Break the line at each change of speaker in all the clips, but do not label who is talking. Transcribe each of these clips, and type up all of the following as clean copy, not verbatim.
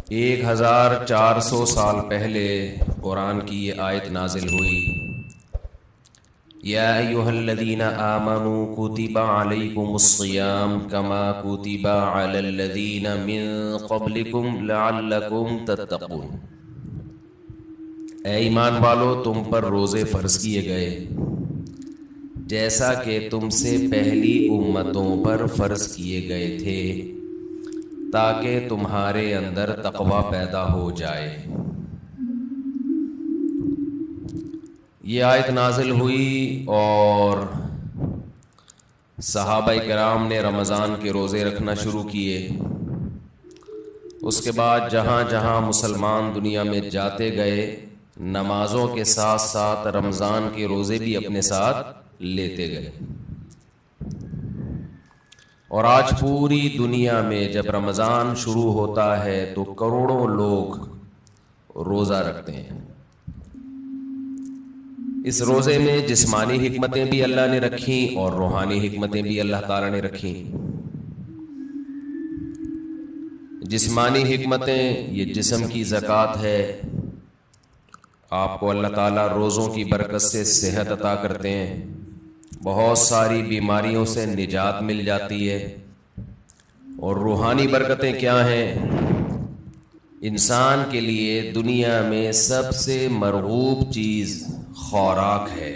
1400 سال پہلے قرآن کی یہ آیت نازل ہوئی، یا ایھا الذین آمنوا کتب علیکم الصیام کما کتب علی الذین من قبلکم لعلکم تتقون۔ اے ایمان والو، تم پر روزے فرض کیے گئے جیسا کہ تم سے پہلی امتوں پر فرض کیے گئے تھے تاکہ تمہارے اندر تقوی پیدا ہو جائے۔ یہ آیت نازل ہوئی اور صحابہ کرام نے رمضان کے روزے رکھنا شروع کیے۔ اس کے بعد جہاں جہاں مسلمان دنیا میں جاتے گئے، نمازوں کے ساتھ ساتھ رمضان کے روزے بھی اپنے ساتھ لیتے گئے، اور آج پوری دنیا میں جب رمضان شروع ہوتا ہے تو کروڑوں لوگ روزہ رکھتے ہیں۔ اس روزے میں جسمانی حکمتیں بھی اللہ نے رکھیں اور روحانی حکمتیں بھی اللہ تعالیٰ نے رکھیں۔ جسمانی حکمتیں، یہ جسم کی زکوٰۃ ہے، آپ کو اللہ تعالیٰ روزوں کی برکت سے صحت عطا کرتے ہیں، بہت ساری بیماریوں سے نجات مل جاتی ہے۔ اور روحانی برکتیں کیا ہیں؟ انسان کے لیے دنیا میں سب سے مرغوب چیز خوراک ہے۔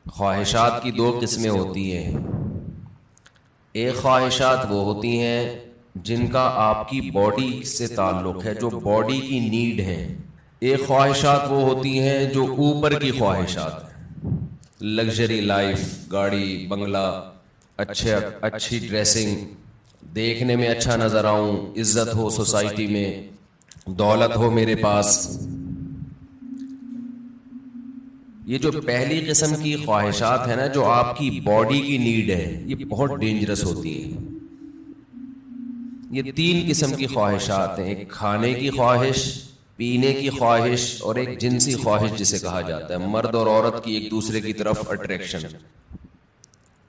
خواہشات کی 2 قسمیں ہوتی ہیں۔ ایک خواہشات وہ ہوتی ہیں جن کا آپ کی باڈی سے تعلق ہے، جو باڈی کی نیڈ ہیں۔ ایک خواہشات وہ ہوتی ہیں جو اوپر کی خواہشات ہیں، لگژری لائف، گاڑی بنگلہ، اچھی ڈریسنگ، دیکھنے میں اچھا نظر آؤں، عزت ہو سوسائٹی میں، دولت ہو میرے پاس۔ یہ جو پہلی قسم کی خواہشات ہیں نا، جو آپ کی باڈی کی نیڈ ہے، یہ بہت ڈینجرس ہوتی ہیں۔ یہ 3 قسم کی خواہشات ہیں، ایک کھانے کی خواہش، پینے کی خواہش، اور ایک جنسی خواہش جسے کہا جاتا ہے، مرد اور عورت کی ایک دوسرے کی طرف اٹریکشن۔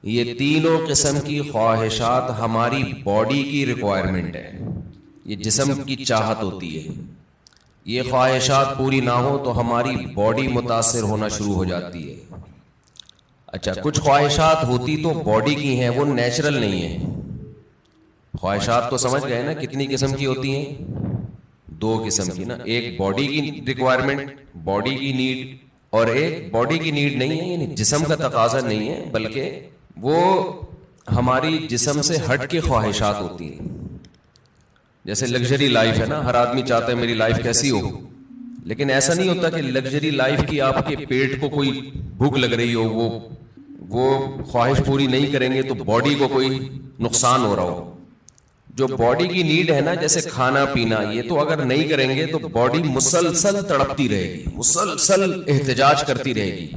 یہ تینوں قسم کی خواہشات ہماری باڈی کی ریکوائرمنٹ ہے، یہ جسم کی چاہت ہوتی ہے۔ یہ خواہشات پوری نہ ہو تو ہماری باڈی متاثر ہونا شروع ہو جاتی ہے۔ اچھا، کچھ خواہشات ہوتی تو باڈی کی ہیں، وہ نیچرل نہیں ہیں۔ خواہشات تو سمجھ گئے نا کتنی قسم کی ہوتی ہیں؟ 2 قسم کی نا، ایک باڈی کی ریکوائرمنٹ، باڈی کی نیڈ، اور ایک باڈی کی نیڈ نہیں ہے، یعنی جسم کا تقاضا نہیں ہے، بلکہ وہ ہماری جسم سے ہٹ کے خواہشات ہوتی ہیں۔ جیسے لگژری لائف ہے نا، ہر آدمی چاہتا ہے میری لائف کیسی ہو، لیکن ایسا نہیں ہوتا کہ لگژری لائف کی آپ کے پیٹ کو کوئی بھوک لگ رہی ہو، وہ خواہش پوری نہیں کریں گے تو باڈی کو کوئی نقصان ہو رہا ہو۔ جو باڈی کی نیڈ ہے نا، جیسے کھانا پینا، یہ تو اگر نہیں کریں گے تو باڈی مسلسل تڑپتی رہے گی، مسلسل احتجاج کرتی رہے گی،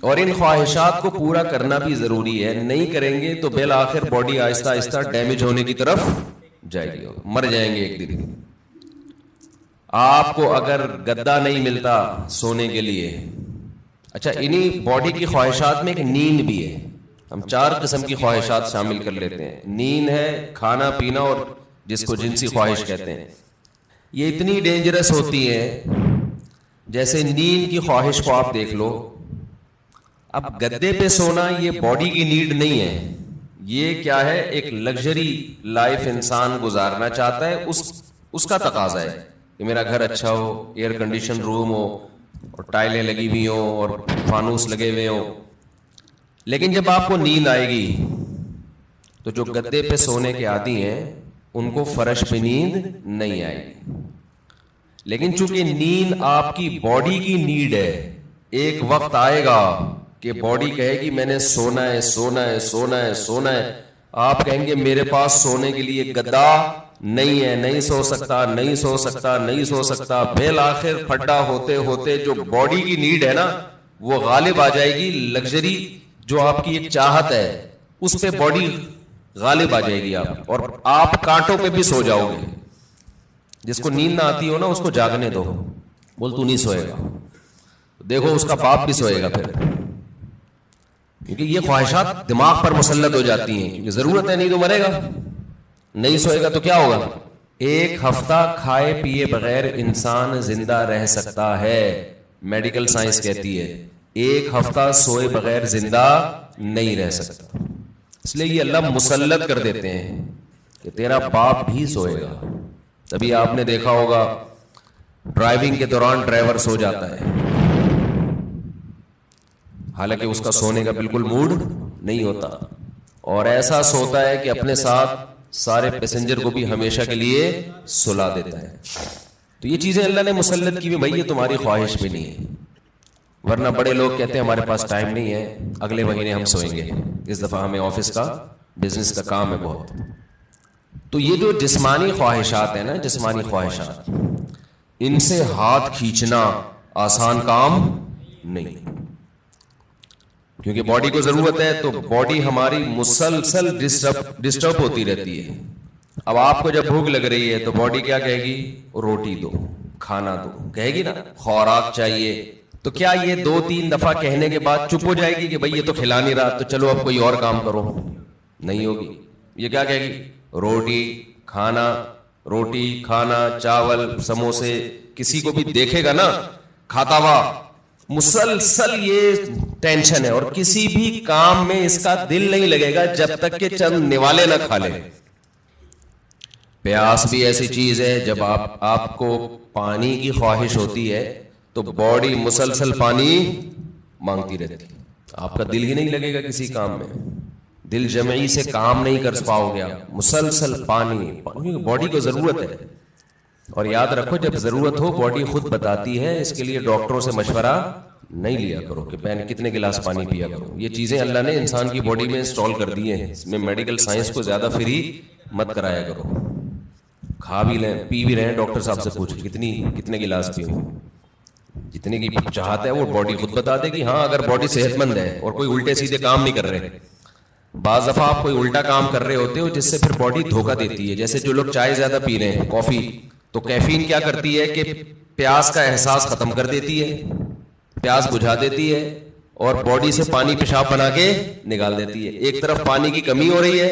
اور ان خواہشات کو پورا کرنا بھی ضروری ہے۔ نہیں کریں گے تو بالآخر باڈی آہستہ آہستہ ڈیمیج ہونے کی طرف جائے گی، مر جائیں گے ایک دن۔ آپ کو اگر گدا نہیں ملتا سونے کے لیے، اچھا، انہی باڈی کی خواہشات میں ایک نیند بھی ہے۔ ہم 4 قسم کی خواہشات شامل کر لیتے ہیں، نیند ہے، کھانا پینا، اور جس کو جنسی خواہش کہتے ہیں۔ یہ اتنی ڈینجرس ہوتی ہے، جیسے نیند کی خواہش کو آپ دیکھ لو۔ اب گدے پہ سونا یہ باڈی کی نیڈ نہیں ہے، یہ کیا ہے؟ ایک لگژری لائف انسان گزارنا چاہتا ہے، اس کا تقاضا ہے کہ میرا گھر اچھا ہو، ایئر کنڈیشن روم ہو، اور ٹائلیں لگی ہوئی ہوں، اور فانوس لگے ہوئے ہوں۔ لیکن جب آپ کو نیند آئے گی تو جو گدے پہ سونے کے عادی ہیں ان کو فرش پہ نیند نہیں آئے گی۔ لیکن چونکہ نیند آپ کی باڈی کی نیڈ ہے، ایک وقت آئے گا کہ باڈی کہے گی میں نے سونا ہے، سونا ہے، سونا ہے، سونا ہے۔ آپ کہیں گے میرے پاس سونے کے لیے گدا نہیں ہے، نہیں سو سکتا، نہیں سو سکتا، نہیں سو سکتا۔ بالآخر پھڈا ہوتے ہوتے جو باڈی کی نیڈ ہے نا، وہ غالب آ جائے گی۔ لگژری جو آپ کی ایک چاہت ہے، اس پہ باڈی غالب آ جائے گی آپ، اور آپ کانٹوں پہ بھی سو جاؤ گے۔ جس کو نیند نہ آتی ہو نا، اس کو جاگنے دو، بول تو نہیں سوئے گا، دیکھو اس کا باپ بھی سوئے گا پھر، کیونکہ یہ خواہشات دماغ پر مسلط ہو جاتی ہیں، کیونکہ ضرورت ہے، نہیں تو مرے گا، نہیں سوئے گا تو کیا ہوگا؟ ایک ہفتہ کھائے پیے بغیر انسان زندہ رہ سکتا ہے. میڈیکل سائنس کہتی ہے ایک ہفتہ سوئے بغیر زندہ نہیں رہ سکتا. اس لیے یہ اللہ مسلط کر دیتے ہیں کہ تیرا باپ بھی سوئے گا. تبھی آپ نے دیکھا ہوگا ڈرائیونگ کے دوران ڈرائیور سو جاتا ہے, حالانکہ اس کا سونے کا بالکل موڈ نہیں ہوتا, اور ایسا سوتا ہے کہ اپنے ساتھ سارے پیسنجر کو بھی ہمیشہ کے لیے سلا دیتا ہے. تو یہ چیزیں اللہ نے مسلط کی ہوئی, بھائی یہ تمہاری خواہش بھی نہیں ہے. ورنہ بڑے لوگ کہتے ہیں ہمارے پاس ٹائم نہیں ہے, اگلے مہینے ہم سوئیں گے, اس دفعہ ہمیں آفس کا بزنس کا کام ہے بہت. تو یہ جو جسمانی خواہشات ہیں نا, جسمانی خواہشات, ان سے ہاتھ کھینچنا آسان کام نہیں, کیونکہ باڈی کو ضرورت ہے. تو باڈی ہماری مسلسل ڈسٹرب ہوتی رہتی ہے. اب آپ کو جب بھوک لگ رہی ہے تو باڈی کیا کہے گی, روٹی دو, کھانا دو, کہے گی نا, خوراک چاہیے. تو کیا یہ 2-3 دفعہ کہنے کے بعد چپ ہو جائے گی کہ بھائی یہ تو کھلا نہیں رہا تو چلو اب کوئی اور کام کرو؟ نہیں ہوگی. یہ کیا کہے گی, روٹی کھانا, روٹی کھانا, چاول سموسے. کسی کو بھی دیکھے گا نا کھاتا ہوا, مسلسل یہ ٹینشن ہے, اور کسی بھی کام میں اس کا دل نہیں لگے گا جب تک کہ چند نوالے نہ کھا لے. پیاس بھی ایسی چیز ہے, جب آپ کو پانی کی خواہش ہوتی ہے تو باڈی مسلسل پانی مانگتی رہتی ہے, آپ کا دل ہی نہیں لگے گا کسی کام میں, دل جمعی سے کام نہیں کر پاؤ گے, مسلسل پانی, باڈی کو ضرورت ہے. اور یاد رکھو جب ضرورت ہو باڈی خود بتاتی ہے, اس کے لیے ڈاکٹروں سے مشورہ نہیں لیا کرو کہ پہلے کتنے گلاس پانی پیا کرو. یہ چیزیں اللہ نے انسان کی باڈی میں انسٹال کر دی ہیں, اس میں میڈیکل سائنس کو زیادہ فری مت کرایا کرو. کھا بھی لیں پی بھی رہے ہیں, ڈاکٹر صاحب سے پوچھ کتنے گلاس پیوں, جتنے کی چاہتا ہے وہ باڈی خود بتا دے گی. ہاں اگر باڈی صحت مند ہے اور کوئی الٹے سیدھے کام نہیں کر رہے. بعض دفعہ آپ کوئی الٹا کام کر رہے ہوتے ہو جس سے پھر باڈی دھوکہ دیتی ہے, جیسے جو لوگ چائے زیادہ پی رہے ہیں, کافی, تو کیفین کیا کرتی ہے کہ پیاس کا احساس ختم کر دیتی ہے, پیاس بجھا دیتی ہے, اور باڈی سے پانی پیشاب بنا کے نکال دیتی ہے. ایک طرف پانی کی کمی ہو رہی ہے,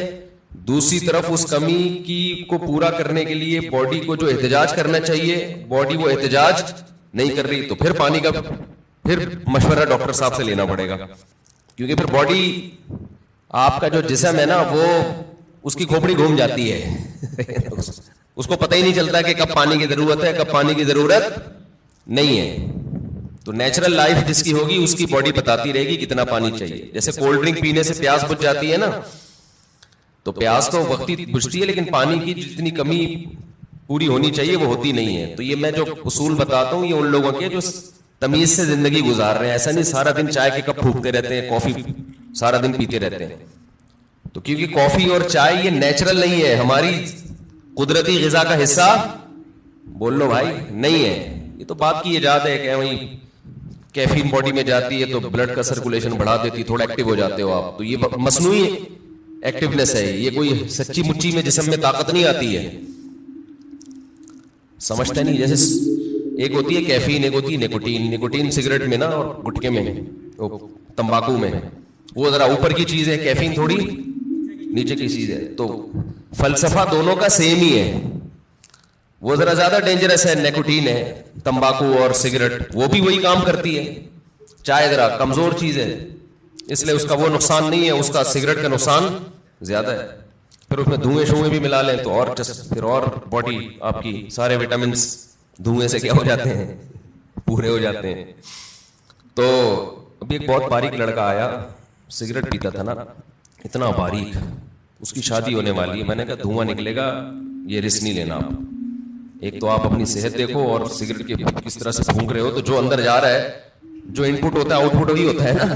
دوسری طرف اس کمی کی کو پورا کرنے کے لیے باڈی کو جو احتجاج کرنا چاہیے باڈی وہ احتجاج نہیں کر رہی. تو پھر پانی کا پھر مشورہ ڈاکٹر صاحب سے لینا پڑے گا, کیونکہ پھر باڈی آپ کا جو جسم ہے نا وہ اس کی کھوپڑی گھوم جاتی ہے, اس کو پتہ ہی نہیں چلتا کہ کب پانی کی ضرورت ہے کب پانی کی ضرورت نہیں ہے. تو نیچرل لائف جس کی ہوگی اس کی باڈی بتاتی رہے گی کتنا پانی چاہیے. جیسے کولڈ ڈرنک پینے سے پیاس بجھ جاتی ہے نا, تو پیاس تو وقتی بجھتی ہے لیکن پانی کی جتنی کمی پوری ہونی چاہیے وہ ہوتی نہیں ہے. تو یہ میں جو اصول بتاتا ہوں یہ ان لوگوں کے جو تمیز سے زندگی گزار رہے ہیں. ایسا نہیں سارا دن چائے کے کپ پھونکتے رہتے ہیں, کافی سارا دن پیتے رہتے ہیں. تو کیونکہ کافی اور چائے یہ نیچرل نہیں ہے, ہماری قدرتی غذا کا حصہ بول لو بھائی نہیں ہے. یہ تو بات کی ایجاد ہے کہ وہی کیفین باڈی میں جاتی ہے تو بلڈ کا سرکولیشن بڑھا دیتی, تھوڑا ایکٹیو ہو جاتے ہو آپ. تو یہ مصنوعی ایکٹیونیس ہے, یہ کوئی سچی مچی میں جسم میں طاقت نہیں آتی ہے. سمجھتا نہیں, جیسے ایک ہوتی ہے کیفین, ایک ہوتی ہے نیکوٹین. نیکوٹین سگریٹ میں نا اور گٹکے میں, تمباکو میں, وہ ذرا اوپر کی چیز ہے, کیفین تھوڑی نیچے کی چیز ہے. تو فلسفہ دونوں کا سیم ہی ہے, وہ ذرا زیادہ ڈینجرس ہے نیکوٹین ہے, تمباکو اور سگریٹ وہ بھی وہی کام کرتی ہے. چائے ذرا کمزور چیز ہے اس لیے اس کا وہ نقصان نہیں ہے, اس کا سگریٹ کا نقصان زیادہ ہے. پھر اس میں دھوئیں شوئیں بھی ملا لیں تو اور پھر اور باڈی آپ کی سارے وٹامنس دھوئیں سے کیا ہو جاتے ہیں, پورے ہو جاتے ہیں. تو ابھی ایک بہت باریک لڑکا آیا, سگریٹ پیتا تھا نا, اتنا باریک, اس کی شادی ہونے والی ہے. میں نے کہا دھواں نکلے گا, یہ رسک نہیں لینا آپ. ایک تو آپ اپنی صحت دیکھو اور سگریٹ کے کس طرح سے پھونک رہے ہو, تو جو اندر جا رہا ہے, جو ان پٹ ہوتا ہے آؤٹ پٹ وہی ہوتا ہے نا.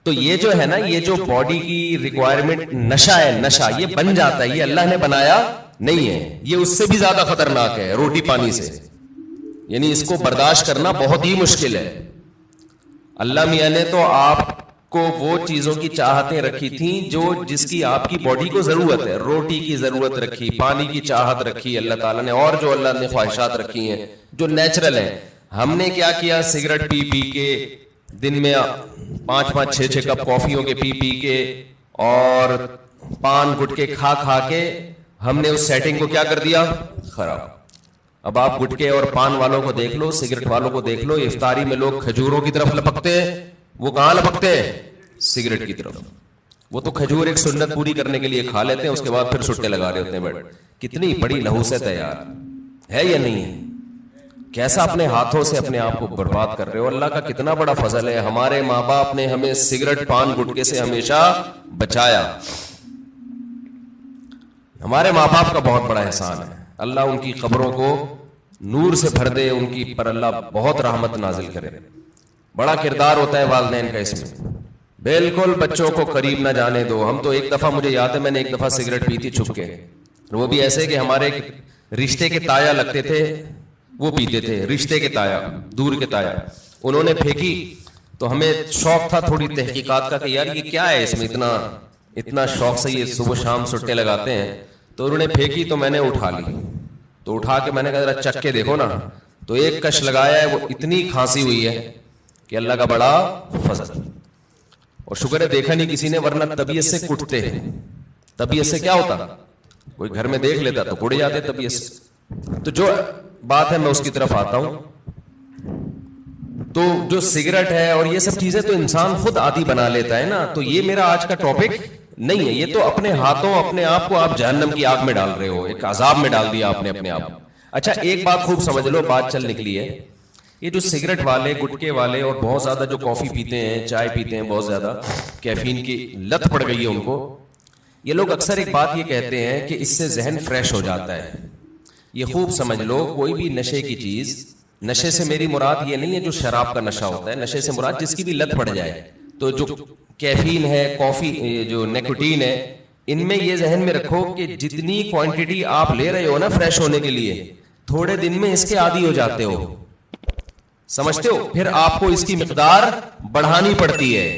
تو یہ جو ہے نا, یہ جو باڈی کی ریکوائرمنٹ نشہ ہے, نشہ یہ بن جاتا ہے, یہ اللہ نے بنایا نہیں ہے, یہ اس سے بھی زیادہ خطرناک ہے روٹی پانی سے. یعنی اس کو برداشت کرنا بہت ہی مشکل ہے. اللہ میاں نے تو آپ کو وہ چیزوں کی چاہتیں رکھی تھیں جو جس کی آپ کی باڈی کو ضرورت ہے. روٹی کی ضرورت رکھی, پانی کی چاہت رکھی اللہ تعالیٰ نے, اور جو اللہ نے خواہشات رکھی ہیں جو نیچرل ہیں. ہم نے کیا کیا, سگریٹ پی پی کے دن میں 5-5 6-6 کپ کافیوں کے پی پی کے, اور پان گٹکے کھا کھا کے ہم نے اس سیٹنگ کو کیا کر دیا؟ خراب. اب آپ گٹکے اور پان والوں کو دیکھ لو, سگریٹ والوں کو دیکھ لو, افطاری میں لوگ کھجوروں کی طرف لپکتے ہیں, وہ کہاں لپکتے ہیں؟ سگریٹ کی طرف. وہ تو کھجور ایک سنت پوری کرنے کے لیے کھا لیتے ہیں, اس کے بعد پھر سٹے لگا رہے ہوتے ہیں. بڑے کتنی بڑی نحوست ہے یار, ہے یا نہیں ہے؟ کیسا اپنے ہاتھوں سے اپنے آپ کو برباد کر رہے ہو. اللہ کا کتنا بڑا فضل ہے, ہمارے ماں باپ نے ہمیں سگریٹ پان گٹکے سے ہمیشہ بچایا. ہمارے ماں باپ کا بہت بڑا احسان ہے. اللہ ان کی قبروں کو نور سے بھر دے, ان کی پر اللہ بہت رحمت نازل کرے. بڑا کردار ہوتا ہے والدین کا اس میں. بالکل بچوں کو قریب نہ جانے دو. ہم تو ایک دفعہ, مجھے یاد ہے میں نے ایک دفعہ سگریٹ پی تھی چھپ کے, وہ بھی ایسے کہ ہمارے رشتے کے تایا لگتے تھے, وہ پیتے تھے, رشتے کے تایا, دور کے تایا. انہوں نے پھینکی تو ہمیں شوق تھا تھوڑی تحقیقات کا کہ یار یہ کیا ہے اس میں اتنا شوق سے یہ صبح شام سٹے لگاتے ہیں. تو انہوں نے پھینکی تو میں نے اٹھا لی. تو اٹھا کے میں نے کہا ذرا چکھ کے دیکھو نا, تو ایک کش لگایا ہے, وہ اتنی کھانسی ہوئی ہے کہ اللہ کا بڑا فضل. اور شکر ہے دیکھا نہیں کسی نے, ورنہ طبیعت سے کٹتے ہیں. طبیعت سے کیا ہوتا, کوئی گھر میں دیکھ لیتا تو کٹ جاتے طبیعت سے. تو جو بات ہے میں اس کی طرف آتا ہوں. تو جو سگریٹ ہے اور یہ سب چیزیں تو انسان خود عادی بنا لیتا ہے نا. تو یہ میرا آج کا ٹاپک نہیں ہے, یہ تو اپنے ہاتھوں اپنے آپ کو آپ جہنم کی آگ میں ڈال رہے ہو, ایک عذاب میں ڈال دیا آپ نے اپنے آپ. اچھا ایک بات خوب سمجھ لو, بات چل نکلی ہے. یہ جو سگریٹ والے, گٹکے والے اور بہت زیادہ جو کافی پیتے ہیں, چائے پیتے ہیں, بہت زیادہ کیفین کی لت پڑ گئی ہے ان کو, یہ لوگ اکثر ایک بات یہ کہتے ہیں کہ اس سے ذہن فریش ہو جاتا ہے. یہ خوب سمجھ لو, کوئی بھی نشے کی چیز, نشے سے میری مراد یہ نہیں ہے جو شراب کا نشہ ہوتا ہے, نشے سے مراد جس کی بھی لت پڑ جائے. تو جو کیفین ہے, کافی, جو نیکوٹین ہے, ان میں یہ ذہن میں رکھو کہ جتنی کوانٹٹی آپ لے رہے ہو نا فریش ہونے کے لیے, تھوڑے دن میں اس کے عادی ہو جاتے ہو. سمجھتے ہو؟ پھر آپ کو اس کی مقدار بڑھانی پڑتی ہے.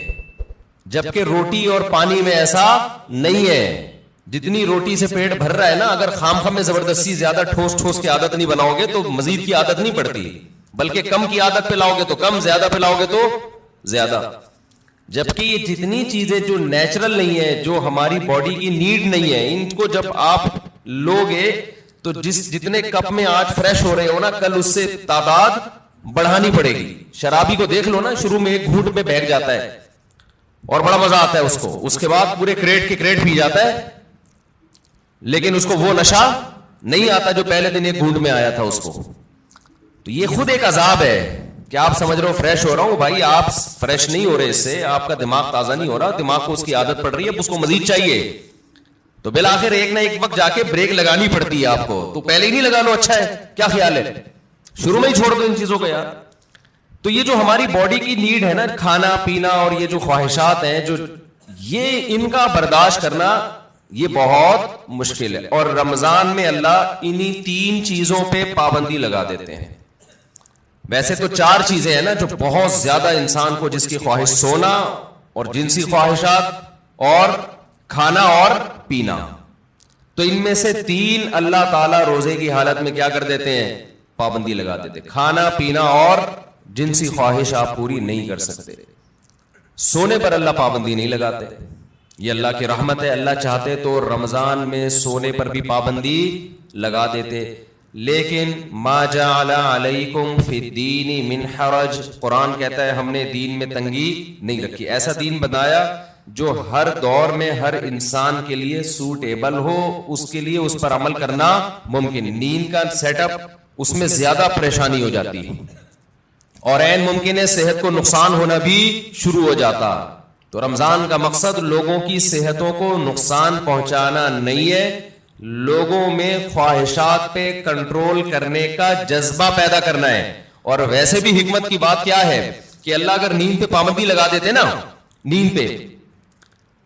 جبکہ روٹی اور پانی میں ایسا نہیں ہے. جتنی روٹی سے پیٹ بھر رہا ہے نا, اگر خام خام میں زبردستی زیادہ ٹھوس ٹھوس کی عادت نہیں بناؤ گے تو مزید کی عادت نہیں پڑتی, بلکہ کم کی عادت پہ لاؤ گے تو کم, زیادہ پہ لاؤ گے تو زیادہ. جبکہ یہ جتنی چیزیں جو نیچرل نہیں ہے, جو ہماری باڈی کی نیڈ نہیں ہے, ان کو جب آپ لوگے تو جتنے کپ میں آج فریش ہو رہے ہو نا, کل اس سے تعداد بڑھانی پڑے گی. شرابی کو دیکھ لو نا, شروع میں ایک گھونٹ میں بیٹھ جاتا ہے اور بڑا مزہ آتا ہے اس کو, اس کے بعد پورے کریٹ کے کریٹ پی جاتا ہے, لیکن اس کو وہ نشہ نہیں آتا جو پہلے دن ایک گھونٹ میں آیا تھا اس کو. تو یہ خود ایک عذاب ہے کہ آپ سمجھ رہے ہو فریش ہو رہا ہوں, بھائی آپ فریش نہیں ہو رہے, اس سے آپ کا دماغ تازہ نہیں ہو رہا, دماغ کو اس کی عادت پڑ رہی ہے, اس کو مزید چاہیے. تو بالآخر ایک نہ ایک وقت جا کے بریک لگانی پڑتی ہے آپ کو. تو پہلے ہی نہیں لگا لو, اچھا ہے, کیا خیال ہے, شروع میں ہی چھوڑ دو ان چیزوں کو یار. تو یہ جو ہماری باڈی کی نیڈ ہے نا, کھانا پینا اور یہ جو خواہشات ہیں, جو یہ ان کا برداشت کرنا یہ بہت مشکل ہے. اور رمضان میں اللہ انہی 3 چیزوں پہ پابندی لگا دیتے ہیں. ویسے تو 4 چیزیں ہیں نا جو بہت زیادہ انسان کو, جس کی خواہش سونا اور جنسی خواہشات اور کھانا اور پینا, تو ان میں سے 3 اللہ تعالیٰ روزے کی حالت میں کیا کر دیتے ہیں, پابندی لگا دیتے. کھانا پینا اور جنسی خواہش آپ پوری نہیں کر سکتے. سونے پر اللہ پابندی نہیں لگاتے, یہ اللہ کی رحمت ہے. اللہ چاہتے تو رمضان میں سونے پر بھی پابندی لگا دیتے, لیکن ما جعل علیکم فی الدین من حرج, قرآن کہتا ہے ہم نے دین میں تنگی نہیں رکھی. ایسا دین بنایا جو ہر دور میں ہر انسان کے لیے سوٹیبل ہو, اس کے لیے اس پر عمل کرنا ممکن. نیند کا سیٹ اپ, اس میں زیادہ پریشانی ہو جاتی ہے, اور عین ممکن ہے صحت کو نقصان ہونا بھی شروع ہو جاتا. تو رمضان کا مقصد لوگوں کی صحتوں کو نقصان پہنچانا نہیں ہے, لوگوں میں خواہشات پہ کنٹرول کرنے کا جذبہ پیدا کرنا ہے. اور ویسے بھی حکمت کی بات کیا ہے کہ اللہ اگر نیند پہ پابندی لگا دیتے نا, نیند پہ,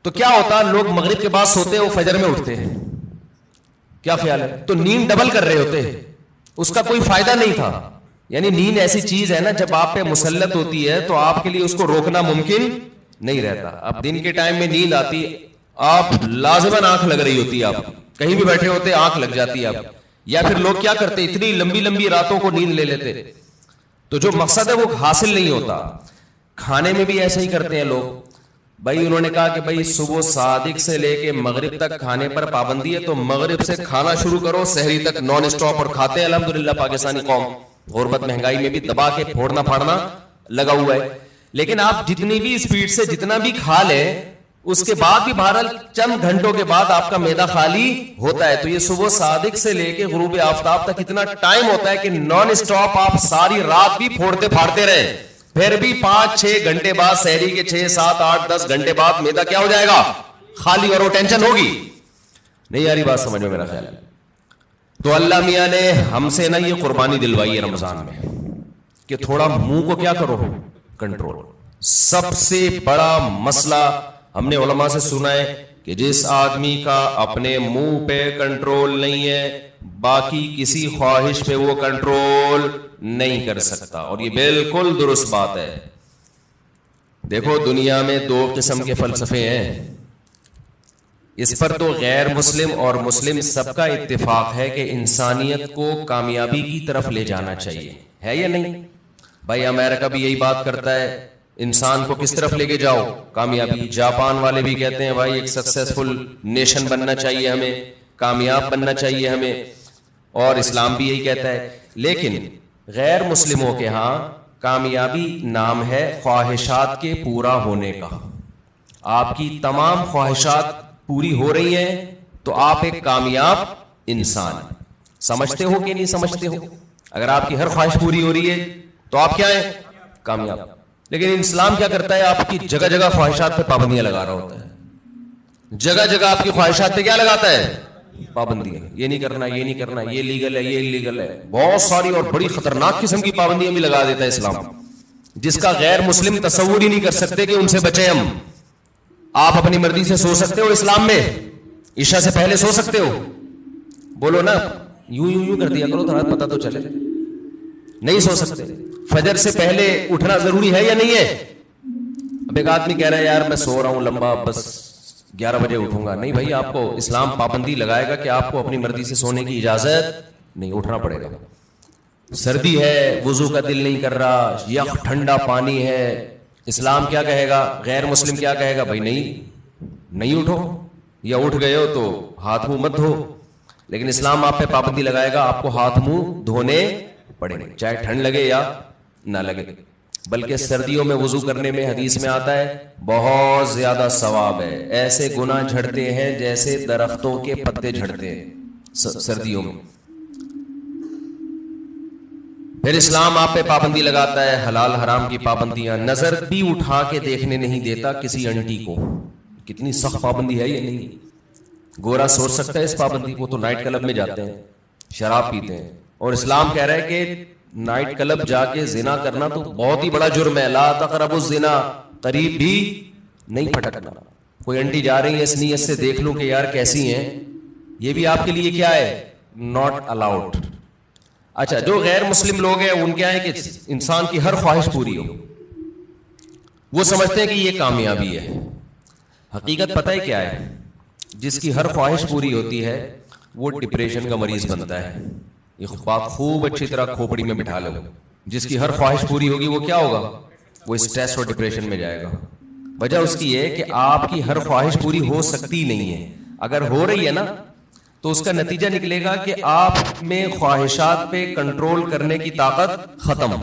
تو کیا ہوتا, لوگ مغرب کے بعد سوتے وہ فجر میں اٹھتے ہیں, کیا خیال ہے, تو نیند ڈبل کر رہے ہوتے, اس کا کوئی فائدہ نہیں تھا. یعنی نیند ایسی چیز ہے نا جب آپ پہ مسلط ہوتی ہے تو آپ کے لیے اس کو روکنا ممکن نہیں رہتا. اب دن کے ٹائم میں نیند آتی, آپ لازماً آنکھ لگ رہی ہوتی ہے, آپ کہیں بھی بیٹھے ہوتے آنکھ لگ جاتی ہے آپ. یا پھر لوگ کیا کرتے, اتنی لمبی لمبی راتوں کو نیند لے لیتے, تو جو مقصد ہے وہ حاصل نہیں ہوتا. کھانے میں بھی ایسا ہی کرتے ہیں لوگ, بھائی انہوں نے کہا کہ بھائی صبح صادق سے لے کے مغرب تک کھانے پر پابندی ہے، تو مغرب سے کھانا شروع کرو، سحری تک نان اسٹاپ، اور کھاتے ہیں الحمدللہ پاکستانی قوم، غربت مہنگائی میں بھی دبا کے پھوڑنا پھاڑنا لگا ہوا ہے. لیکن آپ جتنی بھی اسپیڈ سے جتنا بھی کھا لیں، اس کے بعد بھی بہرحال چند گھنٹوں کے بعد آپ کا معدہ خالی ہوتا ہے. تو یہ صبح صادق سے لے کے غروب آفتاب تک اتنا ٹائم ہوتا ہے کہ نان اسٹاپ آپ ساری رات بھی پھوڑتے پھاڑتے رہے، پھر بھی 5-6 گھنٹے بعد، سحری کے 6, 7, 8, 10 گھنٹے بعد معدہ کیا ہو جائے گا؟ خالی. اور وہ ٹینشن ہوگی. نہیں آ رہی بات سمجھ میں؟ میرا خیال ہے. تو اللہ میاں نے ہم سے نا یہ قربانی دلوائی ہے رمضان میں کہ تھوڑا منہ کو کیا کرو، کنٹرول. سب سے بڑا مسئلہ ہم نے علماء سے سنا ہے کہ جس آدمی کا اپنے منہ پہ کنٹرول نہیں ہے، باقی کسی خواہش پہ وہ کنٹرول نہیں کر سکتا. اور یہ بالکل درست بات ہے. دیکھو دنیا میں 2 قسم کے فلسفے ہیں، اس پر تو غیر مسلم اور مسلم سب کا اتفاق ہے کہ انسانیت کو کامیابی کی طرف لے جانا چاہیے، ہے یا نہیں؟ بھائی امریکہ بھی یہی بات کرتا ہے، انسان کو کس طرف لے کے جاؤ؟ کامیابی. جاپان والے بھی کہتے ہیں بھائی ایک سکسیسفل نیشن بننا چاہیے ہمیں، کامیاب بننا چاہیے ہمیں، اور اسلام بھی یہی کہتا ہے. لیکن غیر مسلموں کے ہاں کامیابی نام ہے خواہشات کے پورا ہونے کا. آپ کی تمام خواہشات پوری ہو رہی ہیں تو آپ ایک کامیاب انسان. سمجھتے ہو کہ نہیں سمجھتے ہو؟ اگر آپ کی ہر خواہش پوری ہو رہی ہے تو آپ کیا ہیں؟ کامیاب. لیکن اسلام کیا کرتا ہے؟ آپ کی جگہ جگہ خواہشات پہ پابندیاں لگا رہا ہوتا ہے. جگہ جگہ آپ کی خواہشات پہ کیا لگاتا ہے؟ پابندیاں. یہ نہیں کرنا، یہ نہیں کرنا، یہ لیگل ہے، یہ انلیگل ہے. بہت ساری اور بڑی خطرناک قسم کی پابندیاں بھی لگا دیتا ہے اسلام، جس کا غیر مسلم تصور ہی نہیں کر سکتے کہ ان سے بچیں ہم. آپ اپنی مرضی سے سو سکتے ہو اسلام میں، عشاء سے پہلے سو سکتے ہو. بولو نا، یوں کر دیا کرو تھوڑا پتہ تو چلے. نہیں سو سکتے. فجر سے پہلے اٹھنا ضروری ہے یا نہیں ہے؟ اب ایک آدمی کہہ رہا ہے یار میں سو رہا ہوں لمبا، بس 11 بجے اٹھوں گا. نہیں بھائی، آپ کو اسلام پابندی لگائے گا کہ آپ کو اپنی مرضی سے سونے کی اجازت نہیں، اٹھنا پڑے گا. سردی ہے، وضو کا دل نہیں کر رہا، یخ ٹھنڈا پانی ہے، اسلام کیا کہے گا؟ غیر مسلم کیا کہے گا؟ بھائی نہیں اٹھو، یا اٹھ گئے ہو تو ہاتھ منہ مت دھو. لیکن اسلام آپ پہ پابندی لگائے گا، آپ کو ہاتھ منہ دھونے پڑیں گے، چاہے ٹھنڈ لگے یا نہ لگے. بلکہ سردیوں میں وضو کرنے میں حدیث میں آتا ہے بہت زیادہ ثواب ہے. ایسے گناہ جھڑتے ہیں جیسے درختوں کے پتے جھڑتے ہیں سردیوں میں. پھر اسلام آپ پہ پابندی لگاتا ہے حلال حرام کی پابندیاں. نظر بھی اٹھا کے دیکھنے نہیں دیتا کسی انٹی کو. کتنی سخت پابندی ہے یہ نہیں. گورا سوچ سکتا ہے اس پابندی کو؟ تو نائٹ کلب میں جاتے ہیں، شراب پیتے ہیں، اور اسلام کہہ رہا ہے کہ نائٹ کلب جا کے زنا کرنا تو بہت ہی بڑا جرم ہے. لا تقربوا الزنا، قریب بھی نہیں پھٹکنا. کوئی انٹی جا رہی ہے اس نیت سے دیکھ لوں کہ یار کیسی ہیں، یہ بھی آپ کے لیے کیا ہے؟ Not allowed. اچھا، جو غیر مسلم لوگ ہیں ان کیا ہے کہ انسان کی ہر خواہش پوری ہو. وہ سمجھتے ہیں کہ یہ کامیابی ہے. حقیقت پتہ ہے کیا ہے؟ جس کی ہر خواہش پوری ہوتی ہے وہ ڈپریشن کا مریض بنتا ہے. یہ بات خوب اچھی طرح کھوپڑی میں بٹھا لو. جس کی ہر خواہش پوری ہوگی وہ کیا ہوگا؟ وہ اسٹریس اور ڈپریشن میں جائے گا. وجہ اس کی ہے کہ آپ کی ہر خواہش پوری ہو سکتی نہیں ہے. اگر ہو رہی ہے نا تو اس کا نتیجہ نکلے گا کہ آپ میں خواہشات پہ کنٹرول کرنے کی طاقت ختم.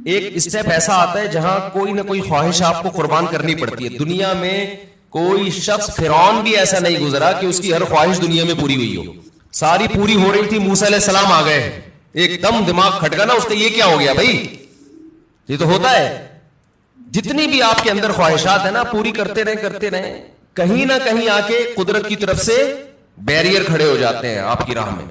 ایک اسٹیپ ایسا آتا ہے جہاں کوئی نہ کوئی خواہش آپ کو قربان کرنی پڑتی ہے. دنیا میں کوئی شخص فرعون بھی ایسا نہیں گزرا کہ اس کی ہر خواہش دنیا میں پوری ہوئی ہو. ساری پوری ہو رہی تھی، موسیٰ علیہ السلام آ گئے، ایک دم دماغ کھٹکا نا اس کا، یہ کیا ہو گیا بھائی؟ یہ تو ہوتا ہے. جتنی بھی آپ کے اندر خواہشات ہیں نا، پوری کرتے رہیں، کہیں نہ کہیں آ کے قدرت کی طرف سے بیریئر کھڑے ہو جاتے ہیں آپ کی راہ میں،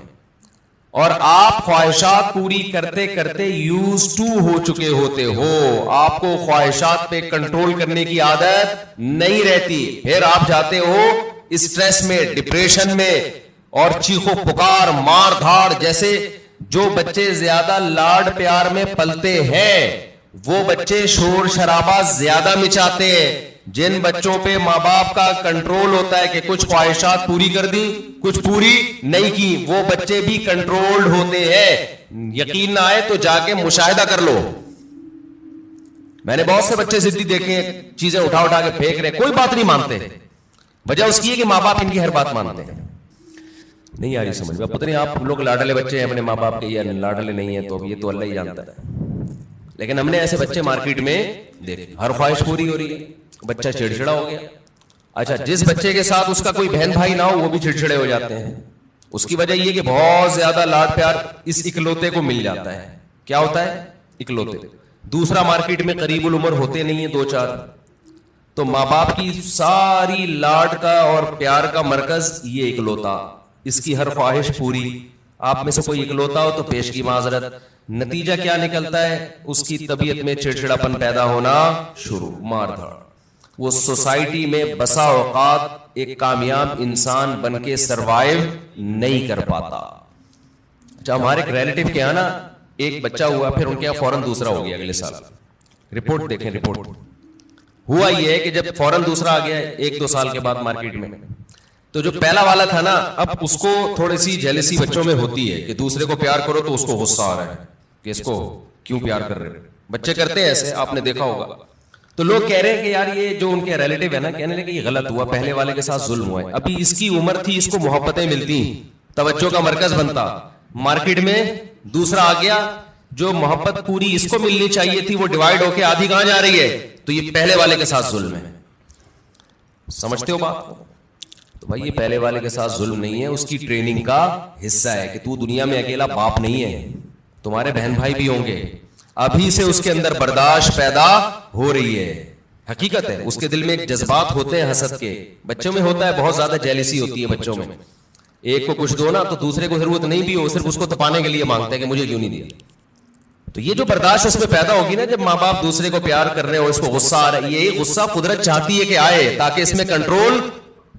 اور آپ خواہشات پوری کرتے کرتے یوز ٹو ہو چکے ہوتے ہو. آپ کو خواہشات پہ کنٹرول کرنے کی عادت نہیں رہتی. پھر آپ جاتے ہو اسٹریس میں، ڈپریشن میں، اور چیخو پکار، مار دھاڑ. جیسے جو بچے زیادہ لاڈ پیار میں پلتے ہیں وہ بچے شور شرابہ زیادہ مچاتے ہیں. جن بچوں پہ ماں باپ کا کنٹرول ہوتا ہے کہ کچھ خواہشات پوری کر دی، کچھ پوری نہیں کی، وہ بچے بھی کنٹرولڈ ہوتے ہیں. یقین نہ آئے تو جا کے مشاہدہ کر لو. میں نے بہت سے بچے ضدی دیکھے ہیں, چیزیں اٹھا اٹھا کے پھینک رہے, کوئی بات نہیں مانتے. وجہ اس کی ہے کہ ماں باپ ان کی ہر بات مانتے ہیں. نہیں آ رہی سمجھ میں؟ پتہ نہیں آپ لوگ لاڈلے بچے ہیں اپنے ماں باپ کے یا لاڈلے نہیں ہیں, تو یہ تو اللہ ہی جانتا ہے. لیکن ہم نے ایسے بچے مارکیٹ میں دیکھے, ہر خواہش پوری ہو رہی ہے, بچہ چڑچڑا ہو گیا. اچھا, جس بچے کے ساتھ اس کا کوئی بہن بھائی نہ ہو وہ بھی چڑچڑے ہو جاتے ہیں. اس کی وجہ یہ کہ بہت زیادہ لاڈ پیار اس اکلوتے کو مل جاتا ہے. کیا ہوتا ہے؟ اکلوتے. دوسرا مارکیٹ میں قریب العمر ہوتے نہیں ہیں 2-4, تو ماں باپ کی ساری لاڈ کا اور پیار کا مرکز یہ اکلوتا, اس کی ہر خواہش پوری. آپ میں سے کوئی اکلوتا ہو تو پیش کی معذرت. نتیجہ کیا نکلتا ہے؟ اس کی طبیعت میں چڑچڑاپن پیدا ہونا شروع, مار دھاڑ. وہ سوسائٹی میں بسا اوقات ایک کامیاب انسان بن کے سروائیو نہیں کر پاتا. اچھا, ہمارے ایک ریلیٹیو کے یہاں نا ایک بچہ ہوا, پھر ان کے یہاں فوراً دوسرا ہو گیا اگلے سال. رپورٹ دیکھیں, رپورٹ. ہوا یہ ہے کہ جب فوراً دوسرا آ گیا 1-2 سال کے بعد مارکیٹ میں, تو جو پہلا والا تھا نا, اب اس کو تھوڑی سی جیلسی بچوں میں ہوتی ہے کہ دوسرے کو پیار کرو تو اس کو غصہ آ رہا ہے کہ اس کو کیوں پیار کر رہے. بچے کرتے ہیں ایسے, آپ نے دیکھا ہوگا. تو لوگ کہہ رہے ہیں کہ یار یہ جو ان کے ریلیٹیو ہے نا, کہنے لگے کہ یہ غلط ہوا, پہلے والے کے ساتھ ظلم ہوا ہے. ابھی اس کی عمر تھی, اس کو محبتیں ملتی, توجہ کا مرکز بنتا. مارکیٹ میں دوسرا آ گیا, جو محبت پوری اس کو ملنی چاہیے تھی وہ ڈیوائیڈ ہو کے آدھی کہاں جا رہی ہے, تو یہ پہلے والے کے ساتھ ظلم ہے. سمجھتے ہو بات کو؟ تو بھائی یہ پہلے والے کے ساتھ ظلم نہیں ہے, اس کی ٹریننگ کا حصہ ہے کہ تو دنیا میں اکیلا باپ نہیں ہے, تمہارے بہن بھائی بھی ہوں گے. ابھی سے اس کے اندر برداشت پیدا ہو رہی ہے. حقیقت ہے, اس کے دل میں ایک جذبات ہوتے ہیں حسد کے. بچوں میں ہوتا ہے, بہت زیادہ جیلسی ہوتی ہے بچوں میں. ایک کو کچھ دو نا تو دوسرے کو ضرورت نہیں بھی ہو, صرف اس کو تپانے کے لیے مانگتے ہیں کہ مجھے کیوں نہیں دیا. تو یہ جو برداشت اس میں پیدا ہوگی نا, جب ماں باپ دوسرے کو پیار کر رہے ہو, اس کو غصہ آ رہا ہے, یہ غصہ قدرت چاہتی ہے کہ آئے تاکہ اس میں کنٹرول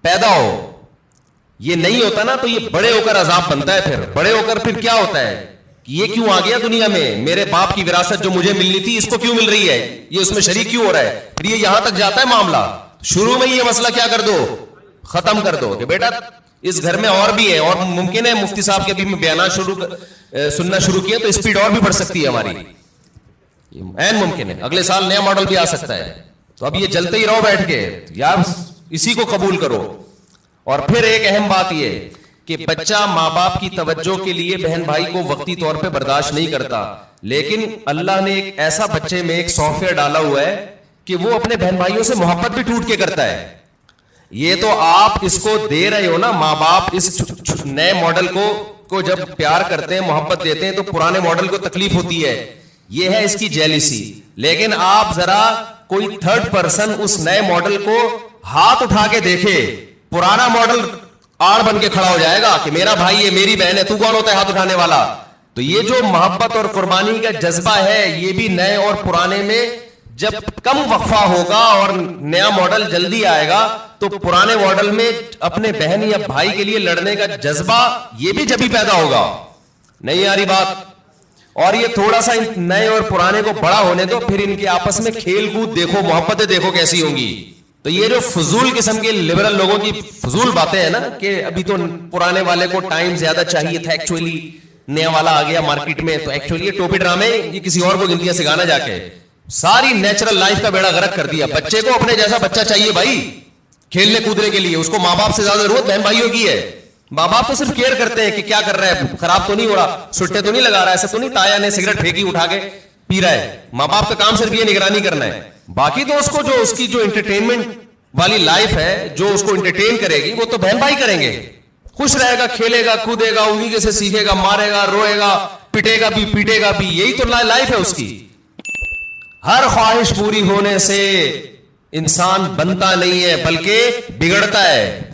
پیدا ہو. یہ نہیں ہوتا نا تو یہ بڑے ہو کر عذاب بنتا ہے. پھر بڑے ہو کر پھر کیا ہوتا ہے کہ یہ کیوں آ گیا دنیا میں, میرے باپ کی وراثت جو مجھے ملنی تھی اس کو کیوں مل رہی ہے, یہ اس میں شریک کیوں ہو رہا ہے. پھر یہ یہاں تک جاتا ہے معاملہ. شروع میں یہ مسئلہ کیا کر دو, ختم کر دو کہ بیٹا اس گھر میں اور بھی ہے, اور ممکن ہے مفتی صاحب کے ابھی میں بیانات سننا شروع کیے تو اسپیڈ اور بھی بڑھ سکتی ہے ہماری, این ممکن ہے. اگلے سال نیا ماڈل بھی آ سکتا ہے. تو اب یہ جلتے ہی رہو بیٹھ کے, یار اسی کو قبول کرو. اور پھر ایک اہم بات یہ کہ بچہ ماں باپ کی توجہ کے لیے بہن بھائی کو وقتی طور پہ برداشت نہیں کرتا, لیکن اللہ نے ایک ایسا بچے میں ایک سافٹ ویئر ڈالا ہوا ہے کہ وہ اپنے بہن بھائیوں سے محبت بھی ٹوٹ کے کرتا ہے. یہ تو آپ اس کو دے رہے ہو نا, ماں باپ اس نئے ماڈل کو جب پیار کرتے ہیں, محبت دیتے ہیں, تو پرانے ماڈل کو تکلیف ہوتی ہے. یہ ہے اس کی جیلسی. لیکن آپ ذرا کوئی تھرڈ پرسن اس نئے ماڈل کو ہاتھ اٹھا کے دیکھے, پرانا ماڈل آڑ بن کے کھڑا ہو جائے گا کہ میرا بھائی ہے, میری بہن ہے, تو کون ہوتا ہے ہاتھ اٹھانے والا. تو یہ جو محبت اور قربانی کا جذبہ ہے, یہ بھی نئے اور پرانے میں جب کم وقفہ ہوگا اور نیا ماڈل جلدی آئے گا, تو پرانے ماڈل میں اپنے بہن یا بھائی کے لیے لڑنے کا جذبہ یہ بھی جبھی پیدا ہوگا. نہیں آ رہی بات؟ اور یہ تھوڑا سا نئے اور پرانے کو بڑا ہونے دو, پھر ان کے آپس میں کھیل کود دیکھو, محبتیں دیکھو کیسی ہوں گی. تو یہ جو فضول قسم کے لبرل لوگوں کی فضول باتیں ہیں نا کہ ابھی تو پرانے والے کو ٹائم زیادہ چاہیے تھا, ایکچولی نیا والا آ گیا مارکیٹ میں, تو ایکچولی یہ ٹوپی ڈرامے یہ کسی اور کو گنتیاں سکھانا جا کے ساری نیچرل لائف کا بیڑا غرق کر دیا. بچے کو اپنے جیسا بچہ چاہیے بھائی کھیلنے کودنے کے لیے, اس کو ماں باپ سے زیادہ ضرورت بہن بھائیوں کی ہے. ماں باپ تو صرف کیئر کرتے ہیں کہ کیا کر رہا ہے, خراب تو نہیں ہو رہا, سٹے تو نہیں لگا رہا, ایسا تو نہیں تایا نے سگریٹ پھینکی اٹھا کے پی رہا ہے. ماں باپ کا کام صرف یہ نگرانی کرنا ہے. باقی تو اس کو جو اس کی جو انٹرٹینمنٹ والی لائف ہے, جو اس کو انٹرٹین کرے گی, وہ تو بہن بھائی کریں گے. خوش رہے گا, کھیلے گا, کودے گا, انہیں سے سیکھے گا, مارے گا, روئے گا, پٹے گا بھی, پیٹے گا بھی. یہی تو لائف ہے اس کی. ہر خواہش پوری ہونے سے انسان بنتا نہیں ہے بلکہ بگڑتا ہے.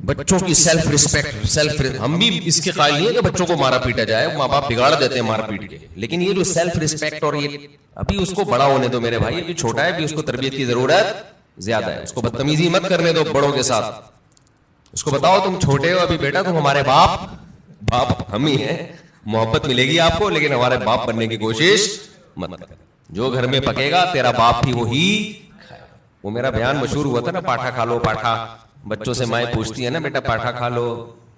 بچوں کی سیلف ریسپیکٹ, ہم بھی اس کے قائل نہیں ہے کہ بچوں کو مارا پیٹا جائے, ماں باپ بگاڑ دیتے ہیں مار پیٹ کے, لیکن یہ جو سیلف ریسپیکٹ اور یہ ابھی اس کو بڑا ہونے دو میرے بھائی, ابھی چھوٹا ہے, ابھی اس کو تربیت کی ضرورت زیادہ ہے. اس کو بدتمیزی مت کرنے دو بڑوں کے ساتھ. اس کو بتاؤ تم چھوٹے ہو ابھی بیٹا, تم ہمارے باپ ہم ہی ہیں, محبت ملے گی آپ کو, لیکن ہمارے باپ بننے کی کوشش مت کر. جو گھر میں پکے گا تیرا باپ بھی وہی کھائے. وہ میرا بیان مشہور ہوا تھا نا, پاٹھا کھا لو پاٹھا. بچوں سے مائیں پوچھتی ہے نا, بیٹا پاٹھا کھا لو,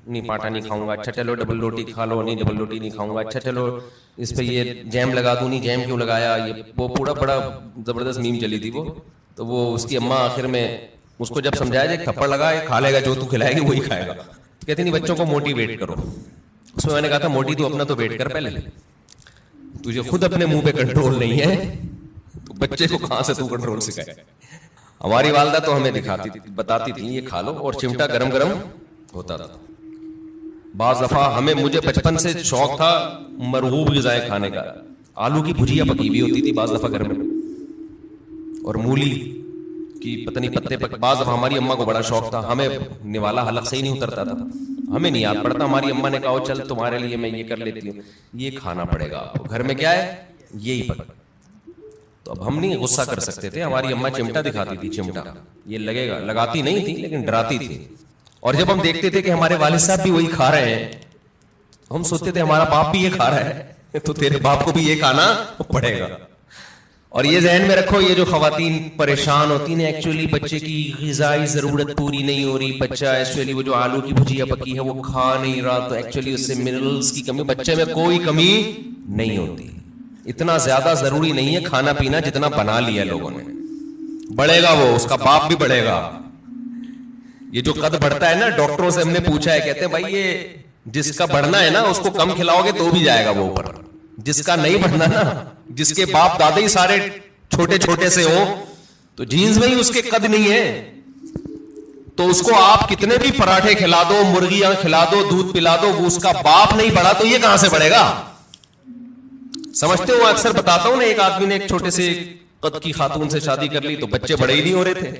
نہیں پاٹا نہیں کھاؤں گا, اچھا چلو ڈبل روٹی کھا لو, نہیں ڈبل روٹی نہیں کھاؤں گا, اچھا چلو اس پہ یہ جیم لگا دوں, نہیں جیم کیوں لگایا, یہ وہ پورا بڑا زبردست میم چلی تھی وہ. تو وہ اس کی اماں آخر میں اس کو جب سمجھایا جائے تھپڑ لگا, کھا لے گا جو تو کھلائے گی وہی کھائے گا. کہتے نہیں بچوں کو موٹیویٹ کرو. اس میں نے کہا تھا موٹی تو اپنا تو ویٹ کر پہلے, تجھے خود اپنے منہ پہ کنٹرول نہیں ہے تو بچے کو کہاں سے تو کنٹرول سکھائے. ہماری والدہ تو ہمیں دکھاتی تھی, بتاتی تھی یہ کھا لو, اور چمٹا گرم گرم ہوتا تھا. بعض دفعہ مجھے بچپن سے شوق تھا مرغوب غذائیں کھانے کا. آلو کی بھجیا پکی ہوئی ہوتی تھی بعض دفعہ گھر میں, اور مولی کی پتہ نہیں پتے پک. بعض دفعہ ہماری اماں کو بڑا شوق تھا, ہمیں نوالا حلق سے ہی نہیں اترتا تھا, ہمیں نہیں یاد پڑتا, ہماری اماں نے کہا چل تمہارے لیے میں یہ کر لیتی ہوں, یہ کھانا پڑے گا. گھر میں کیا ہے یہی پک. تو اب ہم نہیں غصہ کر سکتے تھے, ہماری اماں چمٹا دکھاتی تھی, چمٹا یہ لگے گا, لگاتی نہیں تھی لیکن ڈراتی تھی. اور جب ہم دیکھتے تھے کہ ہمارے والد صاحب بھی وہی کھا رہے ہیں, ہم سوچتے تھے ہمارا باپ بھی یہ کھا رہا ہے تو تیرے باپ کو بھی یہ کھانا پڑے گا. اور یہ ذہن میں رکھو, یہ جو خواتین پریشان ہوتی ہیں ایکچولی بچے کی غذائی ضرورت پوری نہیں ہو رہی, بچہ ایکچولی وہ جو آلو کی بھجیا پکی ہے وہ کھا نہیں رہا, تو ایکچولی اس سے منرلز کی کمی, بچے میں کوئی کمی نہیں ہوتی. اتنا زیادہ ضروری نہیں ہے کھانا پینا جتنا بنا لیا لوگوں نے. بڑھے گا وہ, اس کا باپ بھی بڑھے گا. یہ جو قد بڑھتا ہے نا, ڈاکٹروں سے ہم نے پوچھا ہے, کہتے ہیں بھائی یہ جس کا بڑھنا ہے نا اس کو کم کھلاؤ گے تو بھی جائے گا وہ اوپر, جس کا نہیں بڑھنا نا, جس کے باپ دادا ہی سارے چھوٹے چھوٹے سے ہوں تو جینز میں ہی اس کے قد نہیں ہے, تو اس کو آپ کتنے بھی پراٹھے کھلا دو, مرغیاں کھلا دو, دودھ پلا دو, وہ اس کا باپ نہیں بڑھا تو یہ کہاں سے بڑھے گا. سمجھتے ہو, اکثر بتاتا ہوں نا, ایک آدمی نے ایک چھوٹے سے قد کی خاتون سے شادی کر لی تو بچے بڑے ہی نہیں ہو رہے تھے,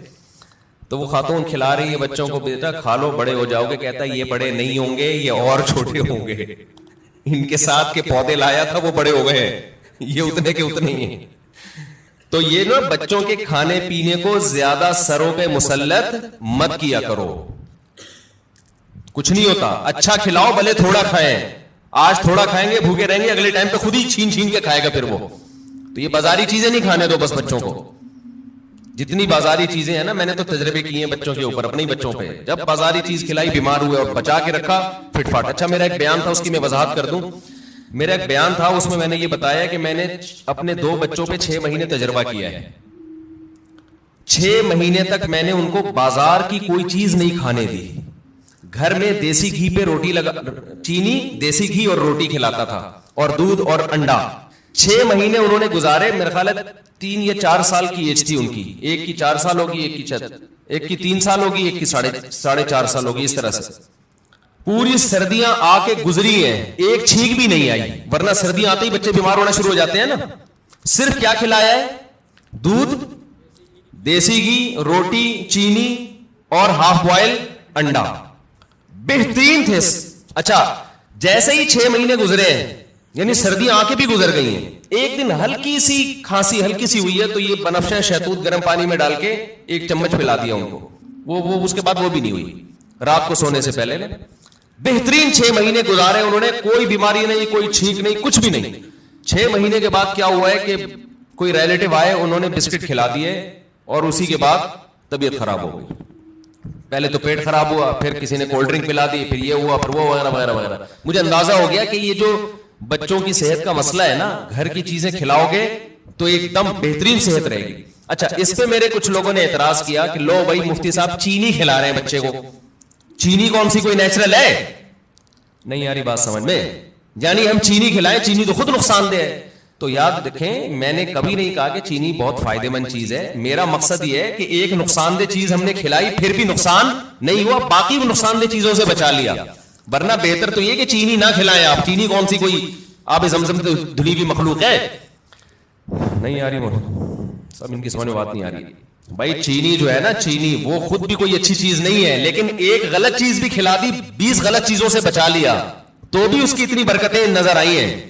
تو وہ خاتون کھلا رہی ہے بچوں کو, بیٹا کھا لو بڑے ہو جاؤ گے. کہتا ہے یہ بڑے نہیں ہوں گے, یہ اور چھوٹے ہوں گے, ان کے ساتھ کے پودے لایا تھا وہ بڑے ہو گئے ہیں, یہ اتنے کے اتنے ہی ہیں. تو یہ نا بچوں کے کھانے پینے کو زیادہ سروں پہ مسلط مت کیا کرو, کچھ نہیں ہوتا. اچھا کھلاؤ, بھلے تھوڑا کھائیں, آج تھوڑا کھائیں گے بھوکے رہیں گے, اگلے ٹائم پہ خود ہی چھین چھین کے کھائے گا پھر وہ. تو یہ بازاری چیزیں نہیں کھانے دو بس بچوں کو. جتنی بازاری چیزیں ہیں نا, میں نے تو تجربے کیے ہیں بچوں کے اوپر, اپنے بچوں پہ, جب بازاری چیز کھلائی بیمار ہوئے اور بچا کے رکھا فٹ فاٹ. اچھا میرا ایک بیان تھا, اس کی میں وضاحت کر دوں. میرا ایک بیان تھا, اس میں نے یہ بتایا کہ میں نے اپنے 2 بچوں پہ 6 مہینے تجربہ کیا ہے. 6 مہینے تک میں نے ان کو بازار کی کوئی چیز نہیں کھانے دی. گھر میں دیسی گھی پہ روٹی لگا, چینی, دیسی گھی اور روٹی کھلاتا تھا, اور دودھ اور انڈا. 6 مہینے انہوں نے گزارے. میرا خیال ہے 3 یا 4 سال کی ایج تھی ان کی, ایک کی 4 سال ہوگی, ایک کی 3 سال ہوگی, ایک کی 4.5 سال ہوگی. اس طرح سے پوری سردیاں آ کے گزری ہیں, ایک چھینک بھی نہیں آئی, ورنہ سردیاں آتے ہی بچے بیمار ہونا شروع ہو جاتے ہیں نا. صرف کیا کھلایا ہے, دودھ, دیسی گھی, روٹی, چینی اور ہاف بوائل انڈا. بہترین تھے. اچھا جیسے ہی 6 مہینے گزرے ہیں, یعنی سردیاں آ کے بھی گزر گئی ہیں, ایک دن ہلکی سی کھانسی ہلکی سی ہوئی ہے تو یہ بنفشہ شہتوت گرم پانی میں ڈال کے 1 چمچ پلا دیا ان کو, وہ اس کے بعد وہ بھی نہیں ہوئی رات کو سونے سے پہلے. بہترین 6 مہینے گزارے انہوں نے, کوئی بیماری نہیں, کوئی چھینک نہیں, کچھ بھی نہیں. 6 مہینے کے بعد کیا ہوا ہے کہ کوئی ریلیٹو آئے, انہوں نے بسکٹ کھلا دیے, اور اسی کے بعد طبیعت خراب ہو گئی. پہلے تو پیٹ خراب ہوا, پھر کسی نے کولڈ ڈرنک پلا دی, پھر یہ ہوا, پھر وہ وغیرہ وغیرہ وغیرہ. مجھے اندازہ ہو گیا کہ یہ جو بچوں کی صحت کا مسئلہ ہے نا, گھر کی چیزیں کھلاؤ گے تو ایک دم بہترین صحت رہے گی. اچھا اس پہ میرے کچھ لوگوں نے اعتراض کیا کہ لو بھائی مفتی صاحب چینی کھلا رہے ہیں بچے کو, چینی کون سی کوئی نیچرل ہے؟ نہیں آ رہی بات سمجھ میں, یعنی ہم چینی کھلائیں, چینی تو خود نقصان دہ ہے. تو یاد رکھیں, میں نے کبھی نہیں کہا کہ چینی بہت فائدہ مند چیز ہے. میرا مقصد یہ ہے کہ ایک نقصان دہ چیز ہم نے کھلائی پھر بھی نقصان نہیں ہوا, باقی نقصان دہ چیزوں سے بچا لیا. ورنہ بہتر تو یہ کہ چینی نہ کھلائیں آپ. چینی کون سی کوئی آب زمزم دھلی ہوئی مخلوق ہے؟ نہیں آ رہی سب, ان کی سمجھ میں بات نہیں آ رہی. بھائی چینی جو ہے نا, چینی وہ خود بھی کوئی اچھی چیز نہیں ہے, لیکن ایک غلط چیز بھی کھلا دی, 20 غلط چیزوں سے بچا لیا, تو بھی اس کی اتنی برکتیں نظر آئی ہیں.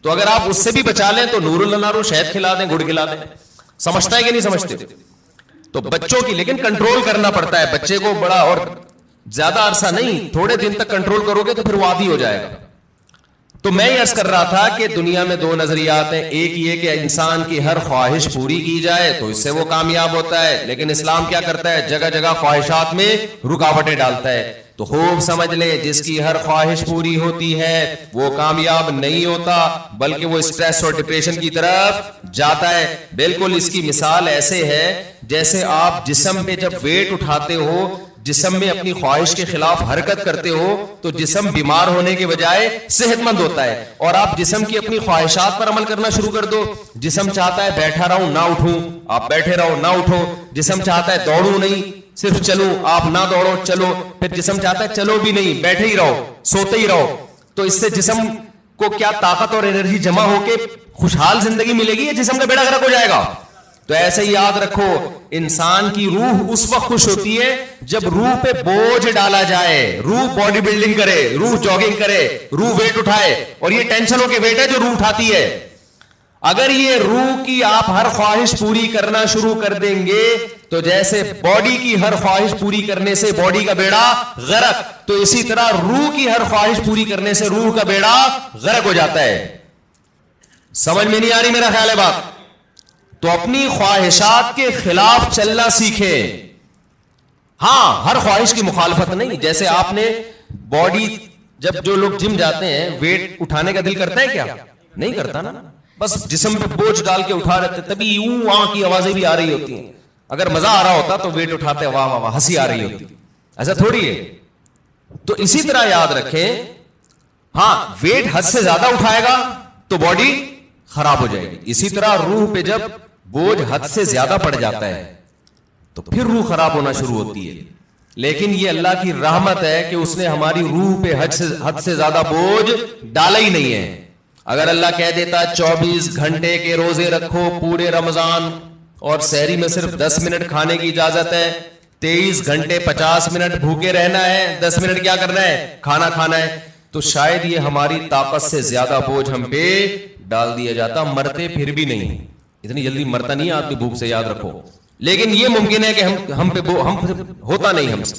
تو اگر آپ اس سے بھی بچا لیں تو نور النارو شہد کھلا دیں, گڑ کھلا دیں. سمجھتا ہے کہ نہیں سمجھتے؟ تو بچوں کی لیکن کنٹرول کرنا پڑتا ہے بچے کو بڑا, اور زیادہ عرصہ نہیں, تھوڑے دن تک کنٹرول کرو گے تو پھر وہ عادی ہو جائے گا. تو میں یہ عرض کر رہا تھا کہ دنیا میں دو نظریات ہیں. ایک یہ کہ انسان کی ہر خواہش پوری کی جائے تو اس سے وہ کامیاب ہوتا ہے, لیکن اسلام کیا کرتا ہے, جگہ جگہ خواہشات میں رکاوٹیں ڈالتا ہے. تو خوب سمجھ لیں, جس کی ہر خواہش پوری ہوتی ہے وہ کامیاب نہیں ہوتا, بلکہ وہ اسٹریس اور ڈپریشن کی طرف جاتا ہے. بالکل اس کی مثال ایسے ہے جیسے آپ جسم پہ جب ویٹ اٹھاتے ہو, جسم میں اپنی خواہش کے خلاف حرکت کرتے ہو تو جسم بیمار ہونے کے بجائے صحت مند ہوتا ہے. اور آپ جسم کی اپنی خواہشات پر عمل کرنا شروع کر دو, جسم چاہتا ہے بیٹھا رہوں نہ اٹھوں, آپ بیٹھے رہو نہ اٹھو. جسم چاہتا ہے دوڑوں نہیں, صرف چلو, آپ نہ دوڑو چلو. پھر جسم چاہتا ہے چلو بھی نہیں, بیٹھے ہی رہو, سوتے ہی رہو. تو اس سے جسم کو کیا طاقت اور انرجی جمع ہو کے خوشحال زندگی ملے گی, یا جسم کا بیڑا غرق ہو جائے گا؟ تو ایسے ہی یاد رکھو, انسان کی روح اس وقت خوش ہوتی ہے جب روح پہ بوجھ ڈالا جائے, روح باڈی بلڈنگ کرے, روح جاگنگ کرے, روح ویٹ اٹھائے. اور یہ ٹینشنوں کے ویٹ ہے جو روح اٹھاتی ہے. اگر یہ روح کی آپ ہر خواہش پوری کرنا شروع کر دیں گے تو جیسے باڈی کی ہر خواہش پوری کرنے سے باڈی کا بیڑا غرق, تو اسی طرح روح کی ہر خواہش پوری کرنے سے روح کا بیڑا غرق ہو جاتا ہے. سمجھ میں نہیں آ رہی میرا خیال ہے بات؟ تو اپنی خواہشات کے خلاف چلنا سیکھیں. ہاں, ہر خواہش کی مخالفت نہیں. جیسے آپ نے باڈی, جب جو لوگ جم جاتے ہیں ویٹ اٹھانے کا دل کرتا ہے کیا؟ نہیں کرتا نا, بس جسم پہ بوجھ ڈال کے اٹھا رہتے, تبھی وہاں کی آوازیں بھی آ رہی ہوتی ہیں. اگر مزہ آ رہا ہوتا تو ویٹ اٹھاتے واہ واہ واہ ہنسی آ رہی ہوتی, ایسا تھوڑی ہے. تو اسی طرح یاد رکھیں, ہاں ویٹ حد سے زیادہ اٹھائے گا تو باڈی خراب ہو جائے گی. اسی طرح روح پہ جب بوجھ حد سے زیادہ پڑ جاتا ہے تو پھر روح خراب ہونا شروع ہوتی ہے. لیکن یہ اللہ کی رحمت ہے کہ اس نے ہماری روح پہ حد سے زیادہ بوجھ ڈالا ہی نہیں ہے. اگر اللہ کہہ دیتا 24 گھنٹے کے روزے رکھو پورے رمضان, اور سحری میں صرف 10 منٹ کھانے کی اجازت ہے, 23 گھنٹے 50 منٹ بھوکے رہنا ہے, 10 منٹ کیا کرنا ہے, کھانا کھانا ہے, تو شاید یہ ہماری طاقت سے زیادہ بوجھ ہم پہ ڈال دیا جاتا. مرتے پھر بھی نہیں, اتنی جلدی مرتا نہیں آدمی بھوک سے, یاد رکھو. لیکن یہ ممکن ہے کہ ہم پہ ہوتا نہیں ہم سے.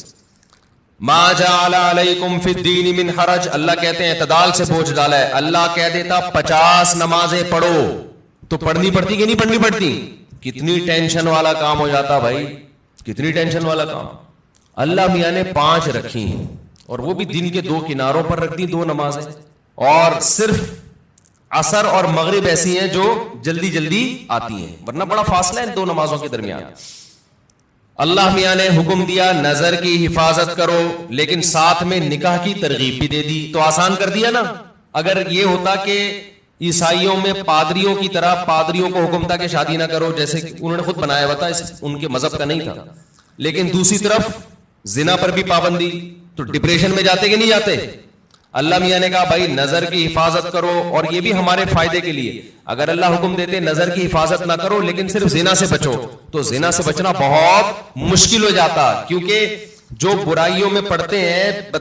ما جعل علیکم فی الدین من حرج, اللہ کہتے ہیں اعتدال سے بوجھ ڈالا ہے. اللہ کہہ دیتا 50 نمازیں پڑھو تو پڑھنی پڑتی کہ نہیں پڑھنی پڑتی؟ کتنی ٹینشن والا کام ہو جاتا بھائی, کتنی ٹینشن والا کام. اللہ میاں نے 5 رکھی ہیں, اور وہ بھی دن کے 2 کناروں پر رکھ دی 2 نمازیں, اور صرف عصر اور مغرب ایسی ہیں جو جلدی جلدی آتی ہیں, ورنہ بڑا فاصلہ ہے ان 2 نمازوں کے درمیان. اللہ میاں نے حکم دیا نظر کی حفاظت کرو, لیکن ساتھ میں نکاح کی ترغیب بھی دے دی, تو آسان کر دیا نا. اگر یہ ہوتا کہ عیسائیوں میں پادریوں کی طرح پادریوں کو حکم تھا کہ شادی نہ کرو, جیسے انہوں نے خود بنایا ہوا تھا, ان کے مذہب کا نہیں تھا, لیکن دوسری طرف زنا پر بھی پابندی, تو ڈپریشن میں جاتے کہ نہیں جاتے؟ اللہ میاں نے کہا بھائی نظر کی حفاظت کرو, اور یہ بھی ہمارے فائدے کے لیے. اگر اللہ حکم دیتے نظر کی حفاظت نہ کرو لیکن صرف زنا سے بچو, تو زنا سے بچنا بہت مشکل ہو جاتا, کیونکہ جو برائیوں میں پڑتے ہیں